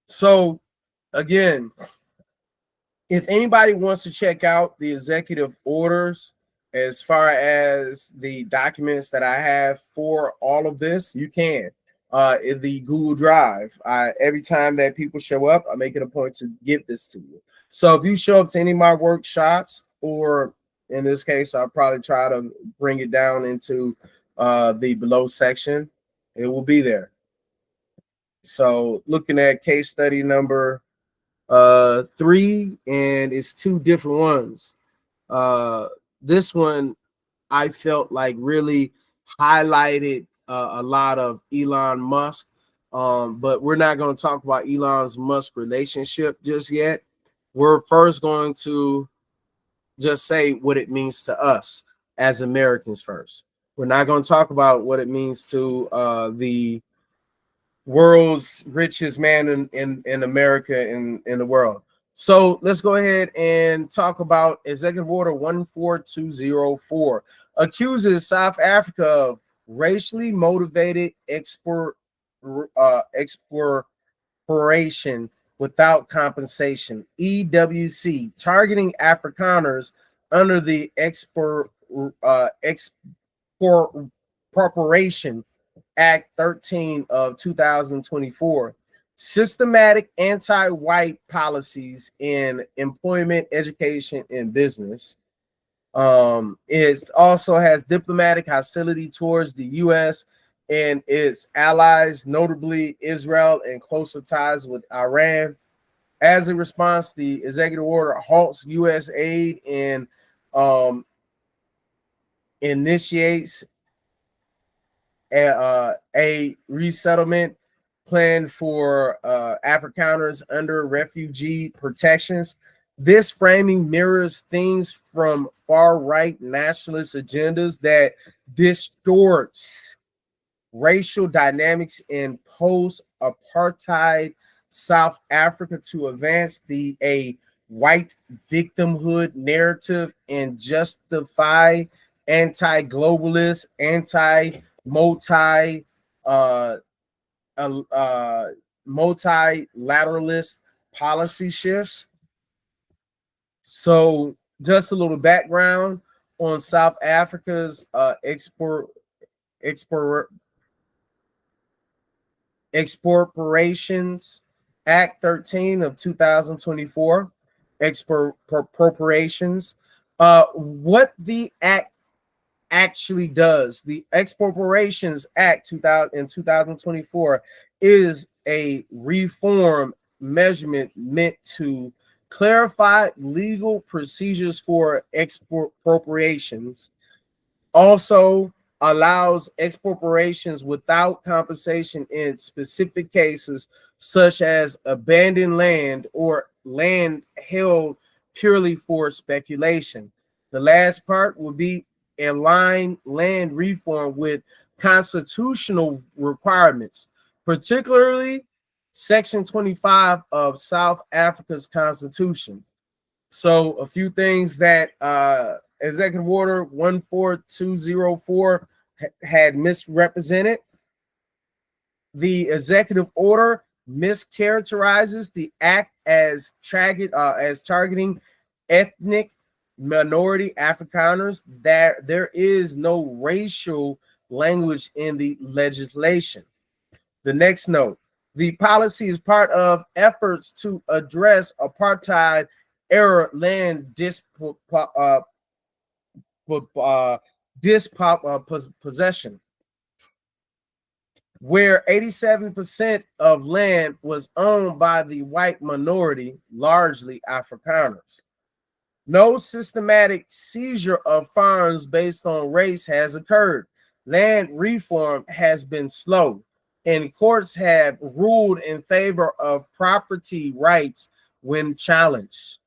So again, if anybody wants to check out the executive orders as far as the documents that I have for all of this, you can. In the Google Drive, every time that people show up, I make it a point to give this to you. So if you show up to any of my workshops, or in this case, I'll probably try to bring it down into the below section, it will be there. So looking at case study number 3, and it's 2 different ones. This one I felt like really highlighted a lot of Elon Musk, but we're not going to talk about Elon's Musk relationship just yet. We're first going to just say what it means to us as Americans first. We're not going to talk about what it means to the world's richest man in America, in the world. So let's go ahead and talk about Executive Order 14204. Accuses South Africa of racially motivated expropriation without compensation, EWC, targeting Afrikaners under the Expropriation Act 13 of 2024. Systematic anti-white policies in employment, education, and business. It also has diplomatic hostility towards the U.S. and its allies, notably Israel, and closer ties with Iran. As a response, the executive order halts U.S. aid and initiates a resettlement plan for Afrikaners under refugee protections. This framing mirrors themes from far right nationalist agendas that distorts racial dynamics in post-apartheid South Africa to advance the a white victimhood narrative and justify anti-globalist, anti-multi uh, uh, multilateralist policy shifts. So, just a little background on South Africa's export Expropriations Act 13 of 2024, expropriations. What the act actually does, the Expropriations Act 2000 in 2024 is a reform measurement meant to clarify legal procedures for expropriations, also allows expropriations without compensation in specific cases, such as abandoned land or land held purely for speculation. The last part will be align land reform with constitutional requirements, particularly Section 25 of South Africa's Constitution. So a few things that Executive Order 14204 had misrepresented. The executive order mischaracterizes the act as targeting ethnic minority Afrikaners. That there is no racial language in the legislation. The next note: the policy is part of efforts to address apartheid era land dispossession, where 87% of land was owned by the white minority, largely Afrikaners. No systematic seizure of farms based on race has occurred. Land reform has been slow, and courts have ruled in favor of property rights when challenged.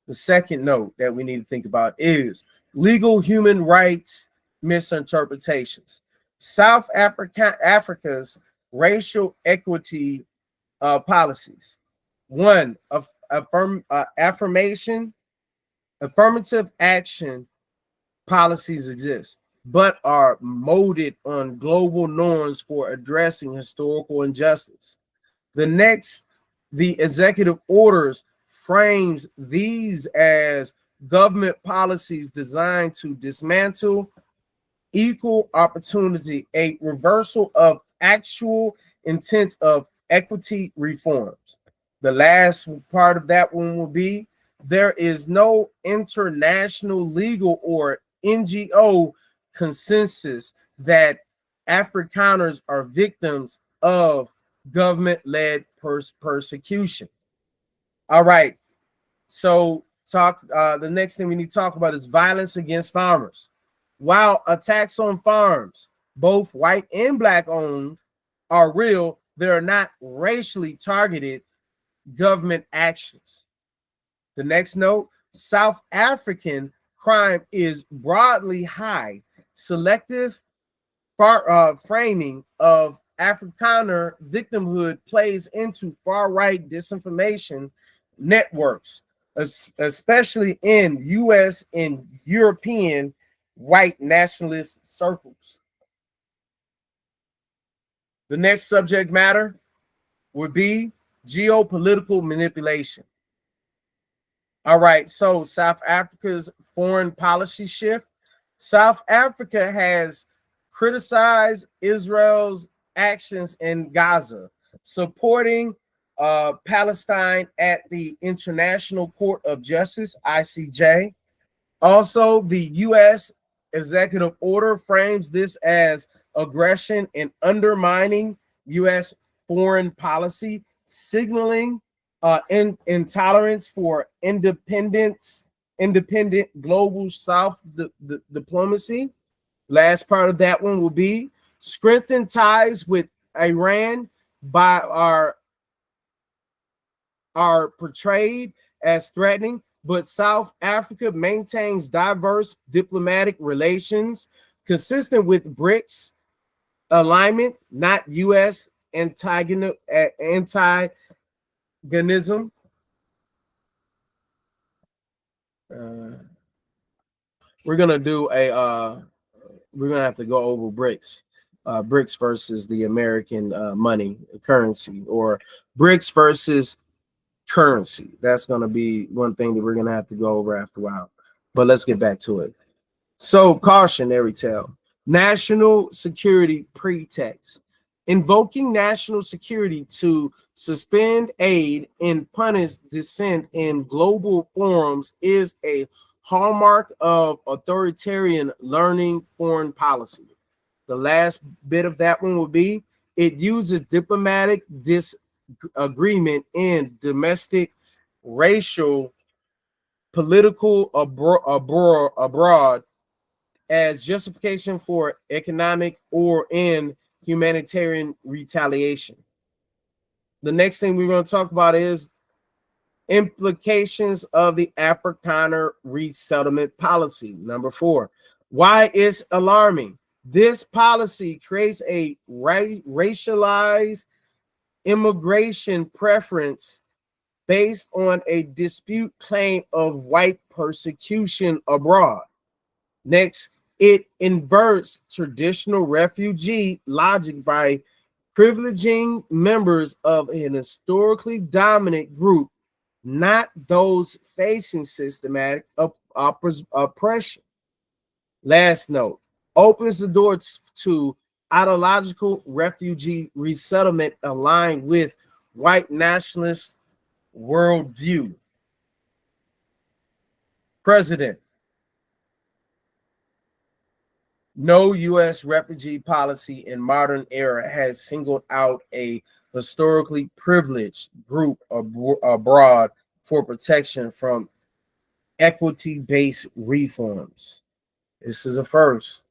The second note that we need to think about is legal human rights misinterpretations. Africa's racial equity policies. One, affirmative action policies exist, but are molded on global norms for addressing historical injustice. The next, the executive orders frames these as government policies designed to dismantle equal opportunity, a reversal of actual intent of equity reforms. The last part of that one will be there is no international legal or NGO consensus that Afrikaners are victims of government-led persecution. All right. So the next thing we need to talk about is violence against farmers. While attacks on farms, both white and black owned, are real, they are not racially targeted government actions. The next note: South African crime is broadly high. Selective framing of Afrikaner victimhood plays into far-right disinformation networks, especially in U.S. and European white nationalist circles. The next subject matter would be geopolitical manipulation. All right, so South Africa's foreign policy shift. South Africa has criticized Israel's actions in Gaza, supporting Palestine at the International Court of Justice, ICJ. Also, the U.S. executive order frames this as aggression and undermining U.S. foreign policy, signaling intolerance for independent global South diplomacy. Last part of that one will be strengthen ties with Iran by are portrayed as threatening, but South Africa maintains diverse diplomatic relations, consistent with BRICS alignment, not U.S. antagonism. Uh, we're gonna do a. We're gonna have to go over BRICS. BRICS versus the American money currency, or BRICS versus currency. That's going to be one thing that we're going to have to go over after a while. But let's get back to it. So, cautionary tale: national security pretext. Invoking national security to suspend aid and punish dissent in global forums is a hallmark of authoritarian learning foreign policy. The last bit of that one would be it uses diplomatic disagreement and domestic racial political abroad as justification for economic or in humanitarian retaliation. The next thing we're going to talk about is implications of the Afrikaner resettlement policy. Number 4, why it's alarming. This policy creates a racialized immigration preference based on a dispute claim of white persecution abroad. Next, it inverts traditional refugee logic by privileging members of an historically dominant group, not those facing systematic oppression. Last note, opens the door to ideological refugee resettlement aligned with white nationalist worldview. President: no U.S. refugee policy in modern era has singled out a historically privileged group abroad for protection from equity-based reforms. This is a first.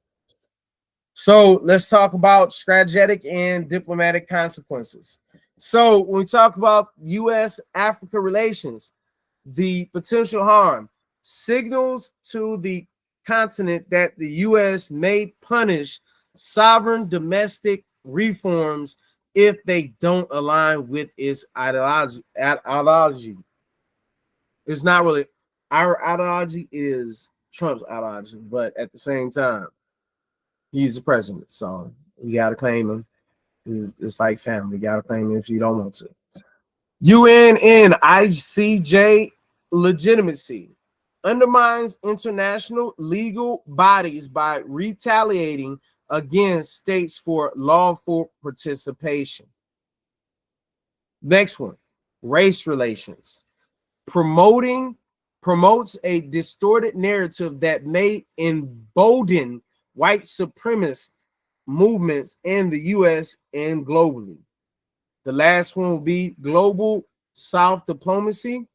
So let's talk about strategic and diplomatic consequences. So when we talk about U.S.-Africa relations, the potential harm signals to the continent that the U.S. may punish sovereign domestic reforms if they don't align with its ideology. It's not really our ideology, is Trump's ideology, but at the same time, he's the president, so we got to claim him. It's like family. You got to claim him if you don't want to. UNNICJ legitimacy undermines international legal bodies by retaliating against states for lawful participation. Next one, race relations. Promotes a distorted narrative that may embolden white supremacist movements in the U.S. and globally. The last one will be global South diplomacy,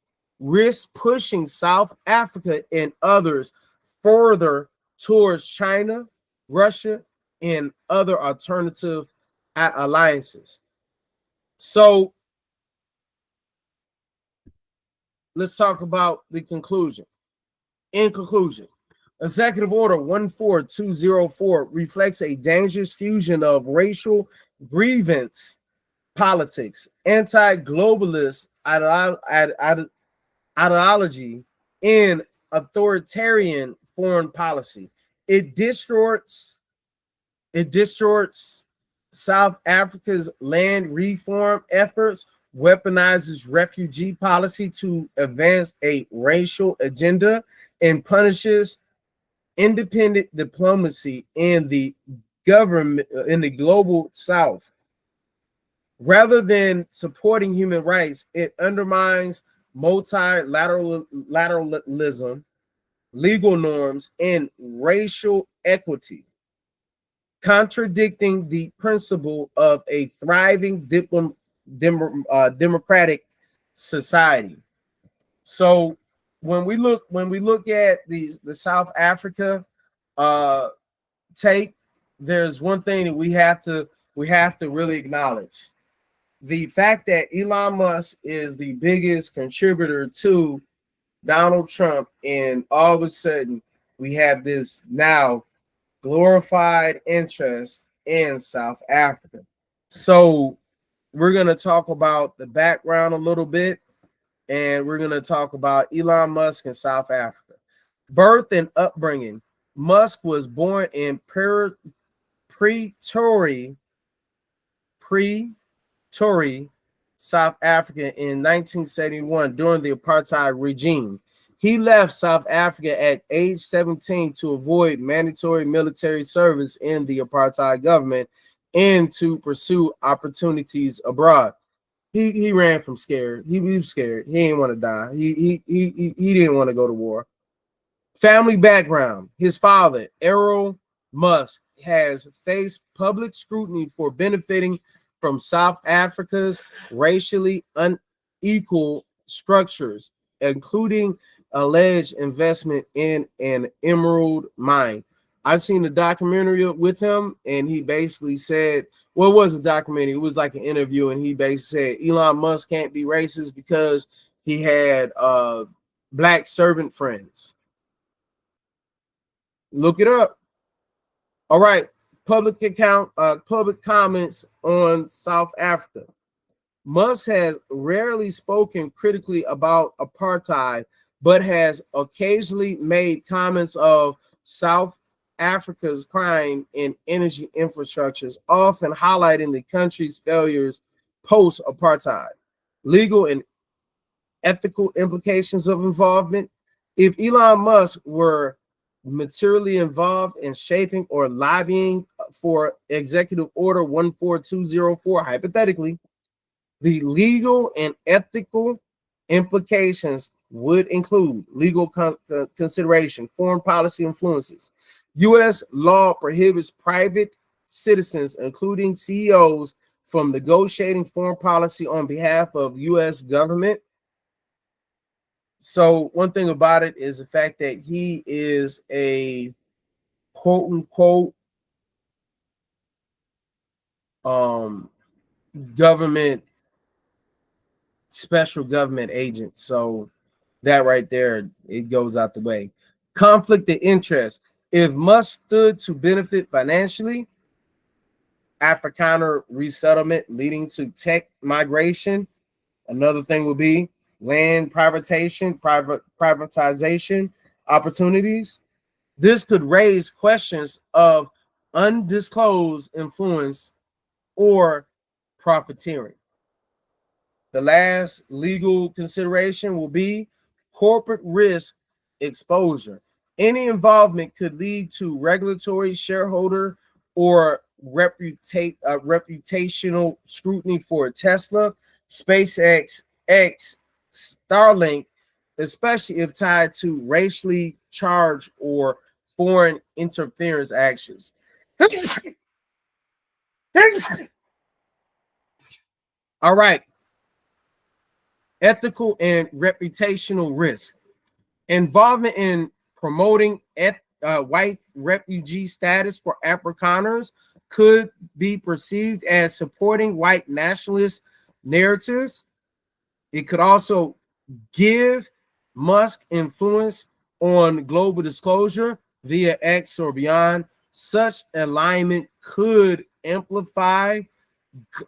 risk pushing South Africa and others further towards China, Russia, and other alternative alliances. So let's talk about the conclusion. In conclusion, Executive Order 14204 reflects a dangerous fusion of racial grievance politics, anti-globalist ideology, and authoritarian foreign policy. It distorts South Africa's land reform efforts, weaponizes refugee policy to advance a racial agenda, and punishes independent diplomacy in the government in the global South. Rather than supporting human rights, it undermines multilateralism, legal norms, and racial equity, contradicting the principle of a thriving democratic society. So when we look at the South Africa take, there's one thing that we have to really acknowledge: the fact that Elon Musk is the biggest contributor to Donald Trump, and all of a sudden we have this now glorified interest in South Africa. So we're going to talk about the background a little bit, and we're going to talk about Elon Musk in South Africa. Birth and upbringing. Musk was born in Pretoria, Pretoria, South Africa in 1971 during the apartheid regime. He left South Africa at age 17 to avoid mandatory military service in the apartheid government and to pursue opportunities abroad. He ran from scared. He was scared. He didn't want to die. He didn't want to go to war. Family background. His father, Errol Musk, has faced public scrutiny for benefiting from South Africa's racially unequal structures, including alleged investment in an emerald mine. I've seen a documentary with him, and he basically said, well, it was a documentary. It was like an interview, and he basically said Elon Musk can't be racist because he had black servant friends. Look it up. All right. Public comments on South Africa. Musk has rarely spoken critically about apartheid, but has occasionally made comments of South Africa's climb in energy infrastructures, often highlighting the country's failures post-apartheid. Legal and ethical implications of involvement. If Elon Musk were materially involved in shaping or lobbying for Executive Order 14204, hypothetically, the legal and ethical implications would include legal consideration, foreign policy influences. U.S. law prohibits private citizens, including CEOs, from negotiating foreign policy on behalf of U.S. government. So one thing about it is the fact that he is a quote unquote um government special government agent. So that right there, it goes out the way. Conflict of interest. If Musk stood to benefit financially, Afrikaner resettlement leading to tech migration. Another thing would be land privatization opportunities. This could raise questions of undisclosed influence or profiteering. The last legal consideration will be corporate risk exposure. Any involvement could lead to regulatory, shareholder, or reputational scrutiny for Tesla, SpaceX, Starlink, especially if tied to racially charged or foreign interference actions. All right. Ethical and reputational risk. Involvement in promoting white refugee status for Afrikaners could be perceived as supporting white nationalist narratives. It could also give Musk influence on global disclosure via X or beyond. Such alignment could amplify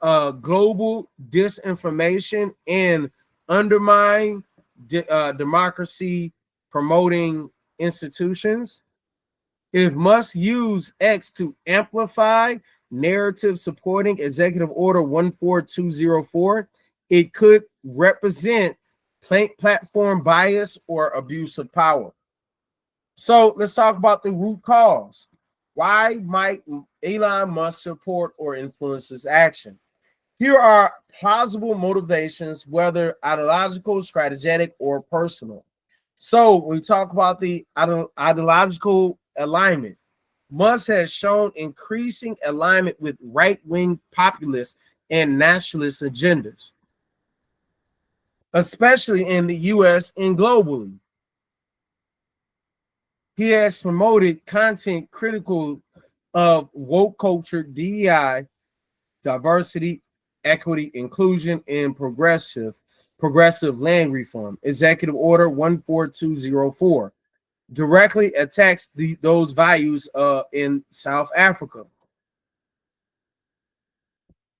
global disinformation and undermine democracy promoting institutions. If Musk use X to amplify narrative supporting Executive Order 14204, it could represent platform bias or abuse of power. So let's talk about the root cause. Why might Elon Musk support or influence this action? Here are plausible motivations, whether ideological, strategic, or personal. So we talk about the ideological alignment. Musk has shown increasing alignment with right-wing populist and nationalist agendas, especially in the US and globally. He has promoted content critical of woke culture, DEI, diversity, equity, inclusion, and progressive land reform. Executive Order 14204. directly attacks those values in South Africa.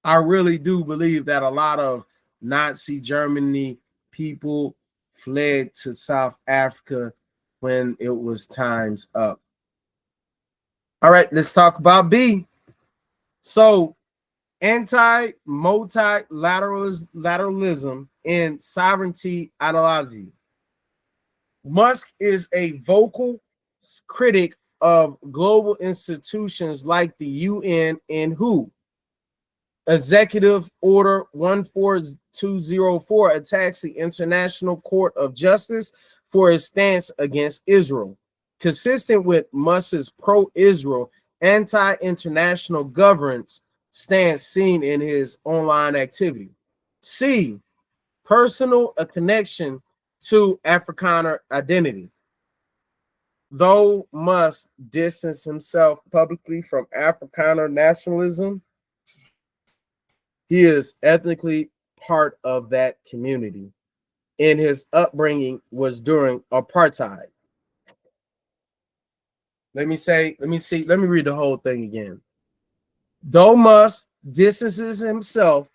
I really do believe that a lot of Nazi Germany people fled to South Africa when it was time's up. All right, let's talk about B. So, anti-multilateralism and sovereignty ideology. Musk is a vocal critic of global institutions like the UN and WHO. Executive Order 14204 attacks the International Court of Justice for its stance against Israel, consistent with Musk's pro-Israel, anti-international governance stance seen in his online activity. C. Personal connection to Afrikaner identity. Though Musk distanced himself publicly from Afrikaner nationalism, he is ethnically part of that community, and his upbringing was during apartheid. Let me read the whole thing again. Though Musk distances himself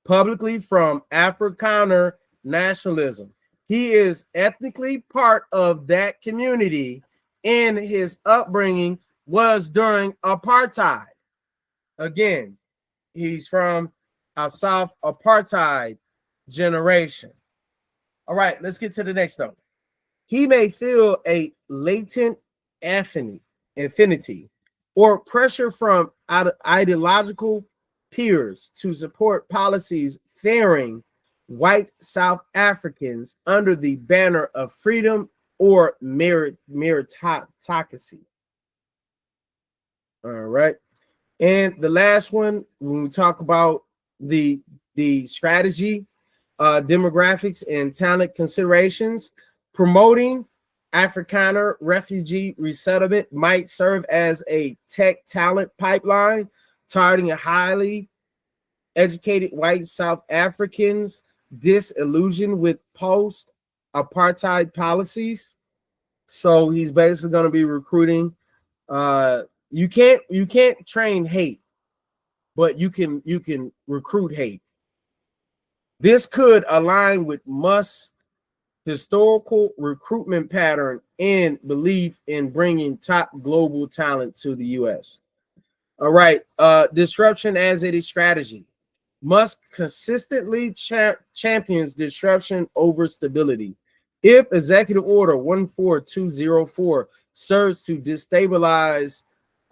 publicly from Afrikaner nationalism, he is ethnically part of that community, and his upbringing was during apartheid. Again, he's from a South apartheid generation. All right, let's get to the next note. He may feel a latent affinity or pressure from ideological peers to support policies favoring white South Africans under the banner of freedom or meritocracy. All right. And the last one, when we talk about the strategy, demographics, and talent considerations, promoting Afrikaner refugee resettlement might serve as a tech talent pipeline, targeting a highly educated white South Africans disillusioned with post-apartheid policies. So he's basically going to be recruiting. You can't train hate, but you can recruit hate. This could align with Musk's historical recruitment pattern and belief in bringing top global talent to the U.S. All right, disruption as a strategy. Musk consistently champions disruption over stability. If Executive Order 14204 serves to destabilize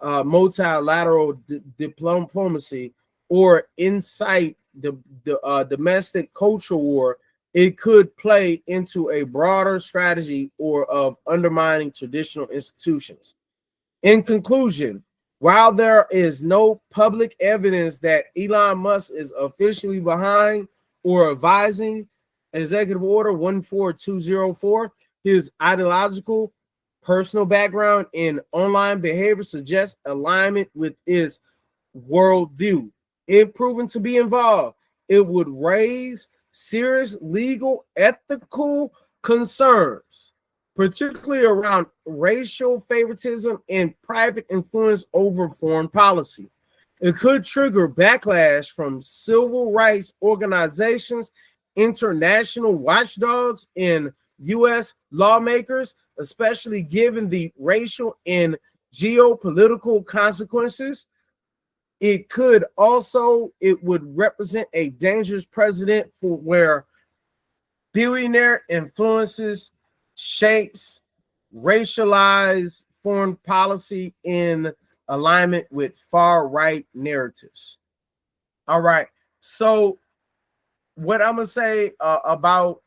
multilateral diplomacy or incite the domestic cultural war, it could play into a broader strategy or of undermining traditional institutions. In conclusion, while there is no public evidence that Elon Musk is officially behind or advising Executive Order 14204, his ideological, personal background, and online behavior suggests alignment with his worldview. If proven to be involved, it would raise serious legal, ethical concerns, particularly around racial favoritism and private influence over foreign policy. It could trigger backlash from civil rights organizations, international watchdogs, and U.S. lawmakers, especially given the racial and geopolitical consequences. It would represent a dangerous precedent for where billionaire influences shapes racialized foreign policy in alignment with far right narratives. All right. So what I'm gonna say about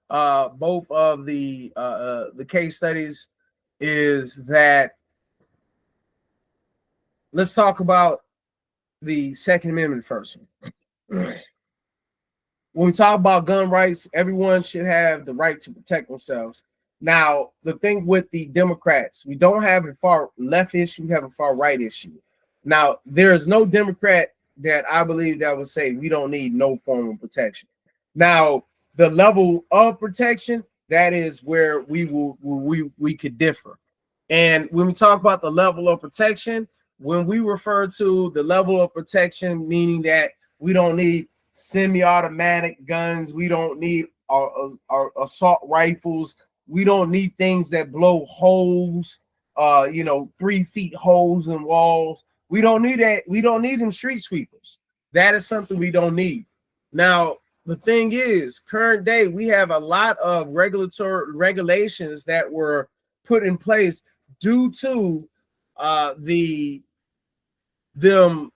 both of the case studies is that let's talk about the Second Amendment first. When we talk about gun rights, everyone should have the right to protect themselves. Now, the thing with the Democrats, we don't have a far left issue, we have a far right issue. Now, there is no Democrat that I believe that would say we don't need no form of protection. Now, the level of protection, that is where we could differ. And when we talk about the level of protection, when we refer to the level of protection, meaning that we don't need semi-automatic guns, we don't need our assault rifles, we don't need things that blow holes, 3 feet holes in walls. We don't need that. We don't need them street sweepers. That is something we don't need. Now, the thing is, current day, we have a lot of regulatory regulations that were put in place due to the them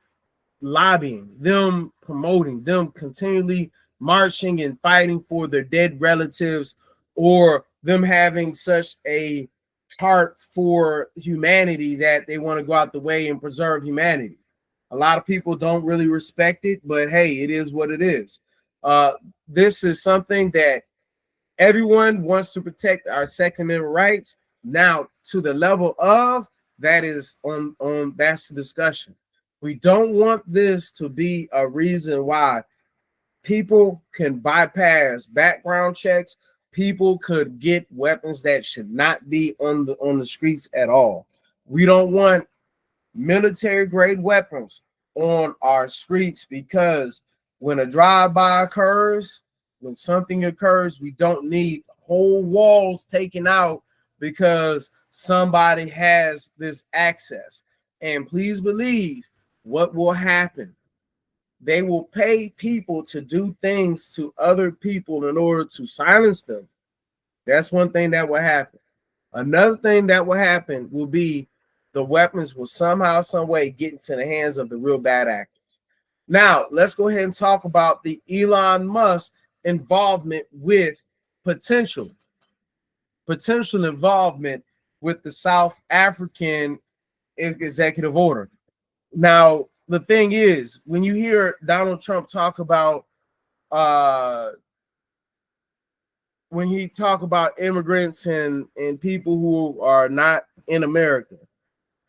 lobbying, them promoting, them continually marching and fighting for their dead relatives, or them having such a heart for humanity that they want to go out the way and preserve humanity. A lot of people don't really respect it, but hey, it is what it is. Uh, this is something that everyone wants to protect our Second Amendment rights. Now, to the level of that is on that's the discussion. We don't want this to be a reason why people can bypass background checks. People could get weapons that should not be on the streets at all. We don't want military grade weapons on our streets because when a drive-by occurs, when something occurs, we don't need whole walls taken out because somebody has this access. And please believe what will happen. They will pay people to do things to other people in order to silence them. That's one thing that will happen. Another thing that will happen will be the weapons will somehow, some way get into the hands of the real bad actors. Now, let's go ahead and talk about the Elon Musk involvement with potential involvement with the South African executive order. Now, the thing is, when you hear Donald Trump talk about uh when he talk about immigrants and people who are not in America,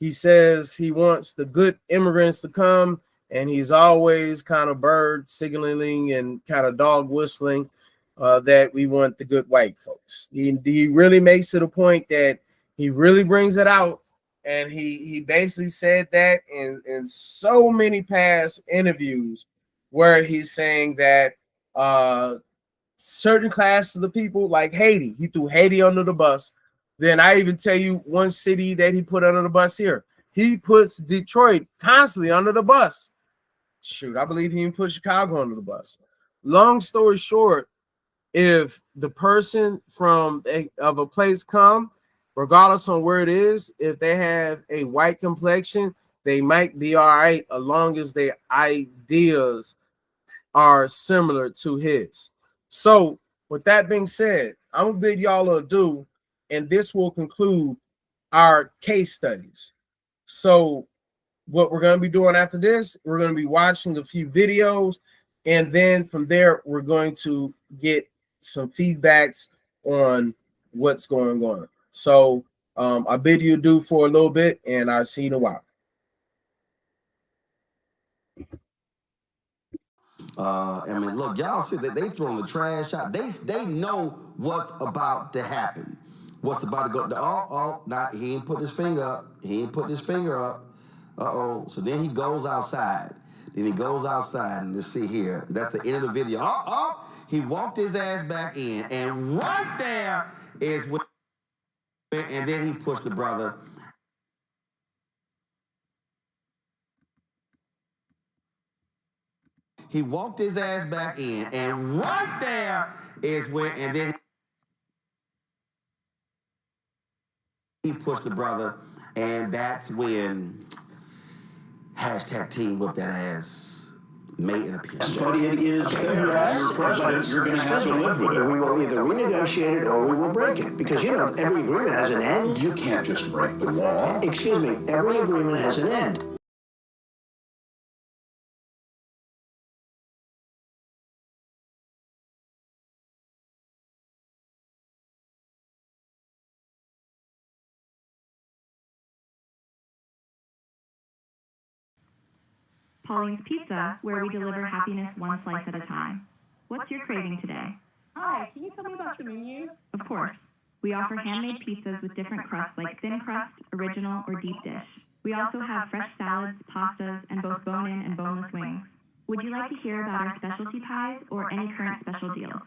he says he wants the good immigrants to come, and he's always kind of bird signaling and kind of dog whistling that we want the good white folks. He really makes it a point that he really brings it out, and he basically said that in so many past interviews where he's saying that certain classes of people like Haiti, he threw Haiti under the bus. Then I even tell you one city that he put under the bus here. He puts Detroit constantly under the bus. Shoot, I believe he even put Chicago under the bus. Long story short, if the person from of a place come, regardless on where it is, if they have a white complexion, they might be all right as long as their ideas are similar to his. So, with that being said, I'm gonna bid y'all adieu, and this will conclude our case studies. So, what we're going to be doing after this, we're going to be watching a few videos, and then from there, we're going to get some feedbacks on what's going on. So, I bid you adieu for a little bit, and I'll see you in a while.
I mean, look, y'all see that they throwing the trash out. They know what's about to happen. What's about to go? Not he ain't putting his finger up. He ain't putting his finger up. So then he goes outside. Then he goes outside, and let's see here. That's the end of the video. He walked his ass back in, and right there is when, and then he pushed the brother. He walked his ass back in, and right there is when, and then he pushed the brother, and that's when hashtag team whip that ass made an appearance.
It is fair as president, you're going to have to live with it.
We will either renegotiate it or we will break it. Because, every agreement has an end.
You can't just break the law.
Excuse me, every agreement has an end.
Pauline's Pizza, where we deliver happiness one slice at a time. What's your craving today? Hi, can you tell me about your menu?
Of course. We offer handmade pizzas with different crusts like thin crust, original, or deep dish. We also have fresh salads, pastas, and both bone-in and boneless wings. Would you like to hear about our specialty pies or any current special deals?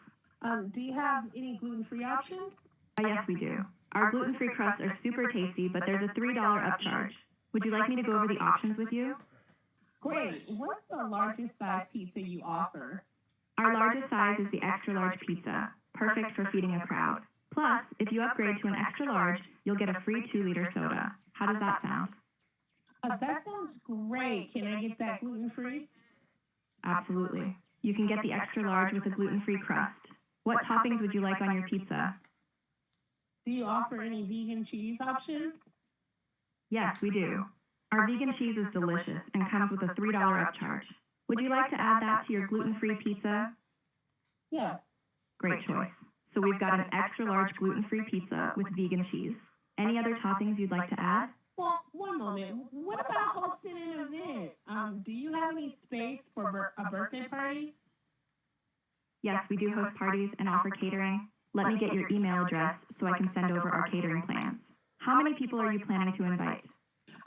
Do you have any gluten-free options?
Yes, we do. Our gluten-free crusts are super tasty, but there's a $3 upcharge. Would you like me to go over the options with you?
Great. What's the largest size pizza you offer?
Our largest size is the extra large pizza, perfect for feeding a crowd. Plus, if you upgrade to an extra large, you'll get a free 2-liter soda. How does that sound?
That sounds great. Can I get that gluten-free?
Absolutely. You can get the extra large with a gluten-free crust. What toppings would you like on your pizza?
Do you offer any vegan cheese options?
Yes, we do. Our vegan cheese is delicious and comes with a $3 upcharge. Would you like to add that to your gluten-free pizza?
Yeah.
Great choice. So we've got an extra large gluten-free pizza with vegan cheese. Any other toppings you'd like to add?
Well, one moment. What about hosting an event? Do you have any space for a birthday party?
Yes, we do host parties and offer catering. Let me get your email address so I can send over our catering plans. How many people are you planning to invite?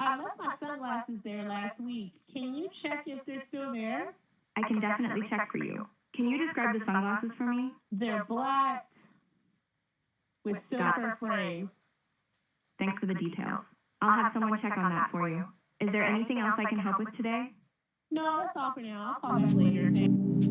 I left my sunglasses there last week. Can you check if they're still there?
I can definitely check for you. Can you describe the sunglasses for me?
They're black with silver frames.
Thanks for the details. I'll have someone check on that for you. Is there anything else I can help with today?
No, that's all for now. I'll call back later. Thanks.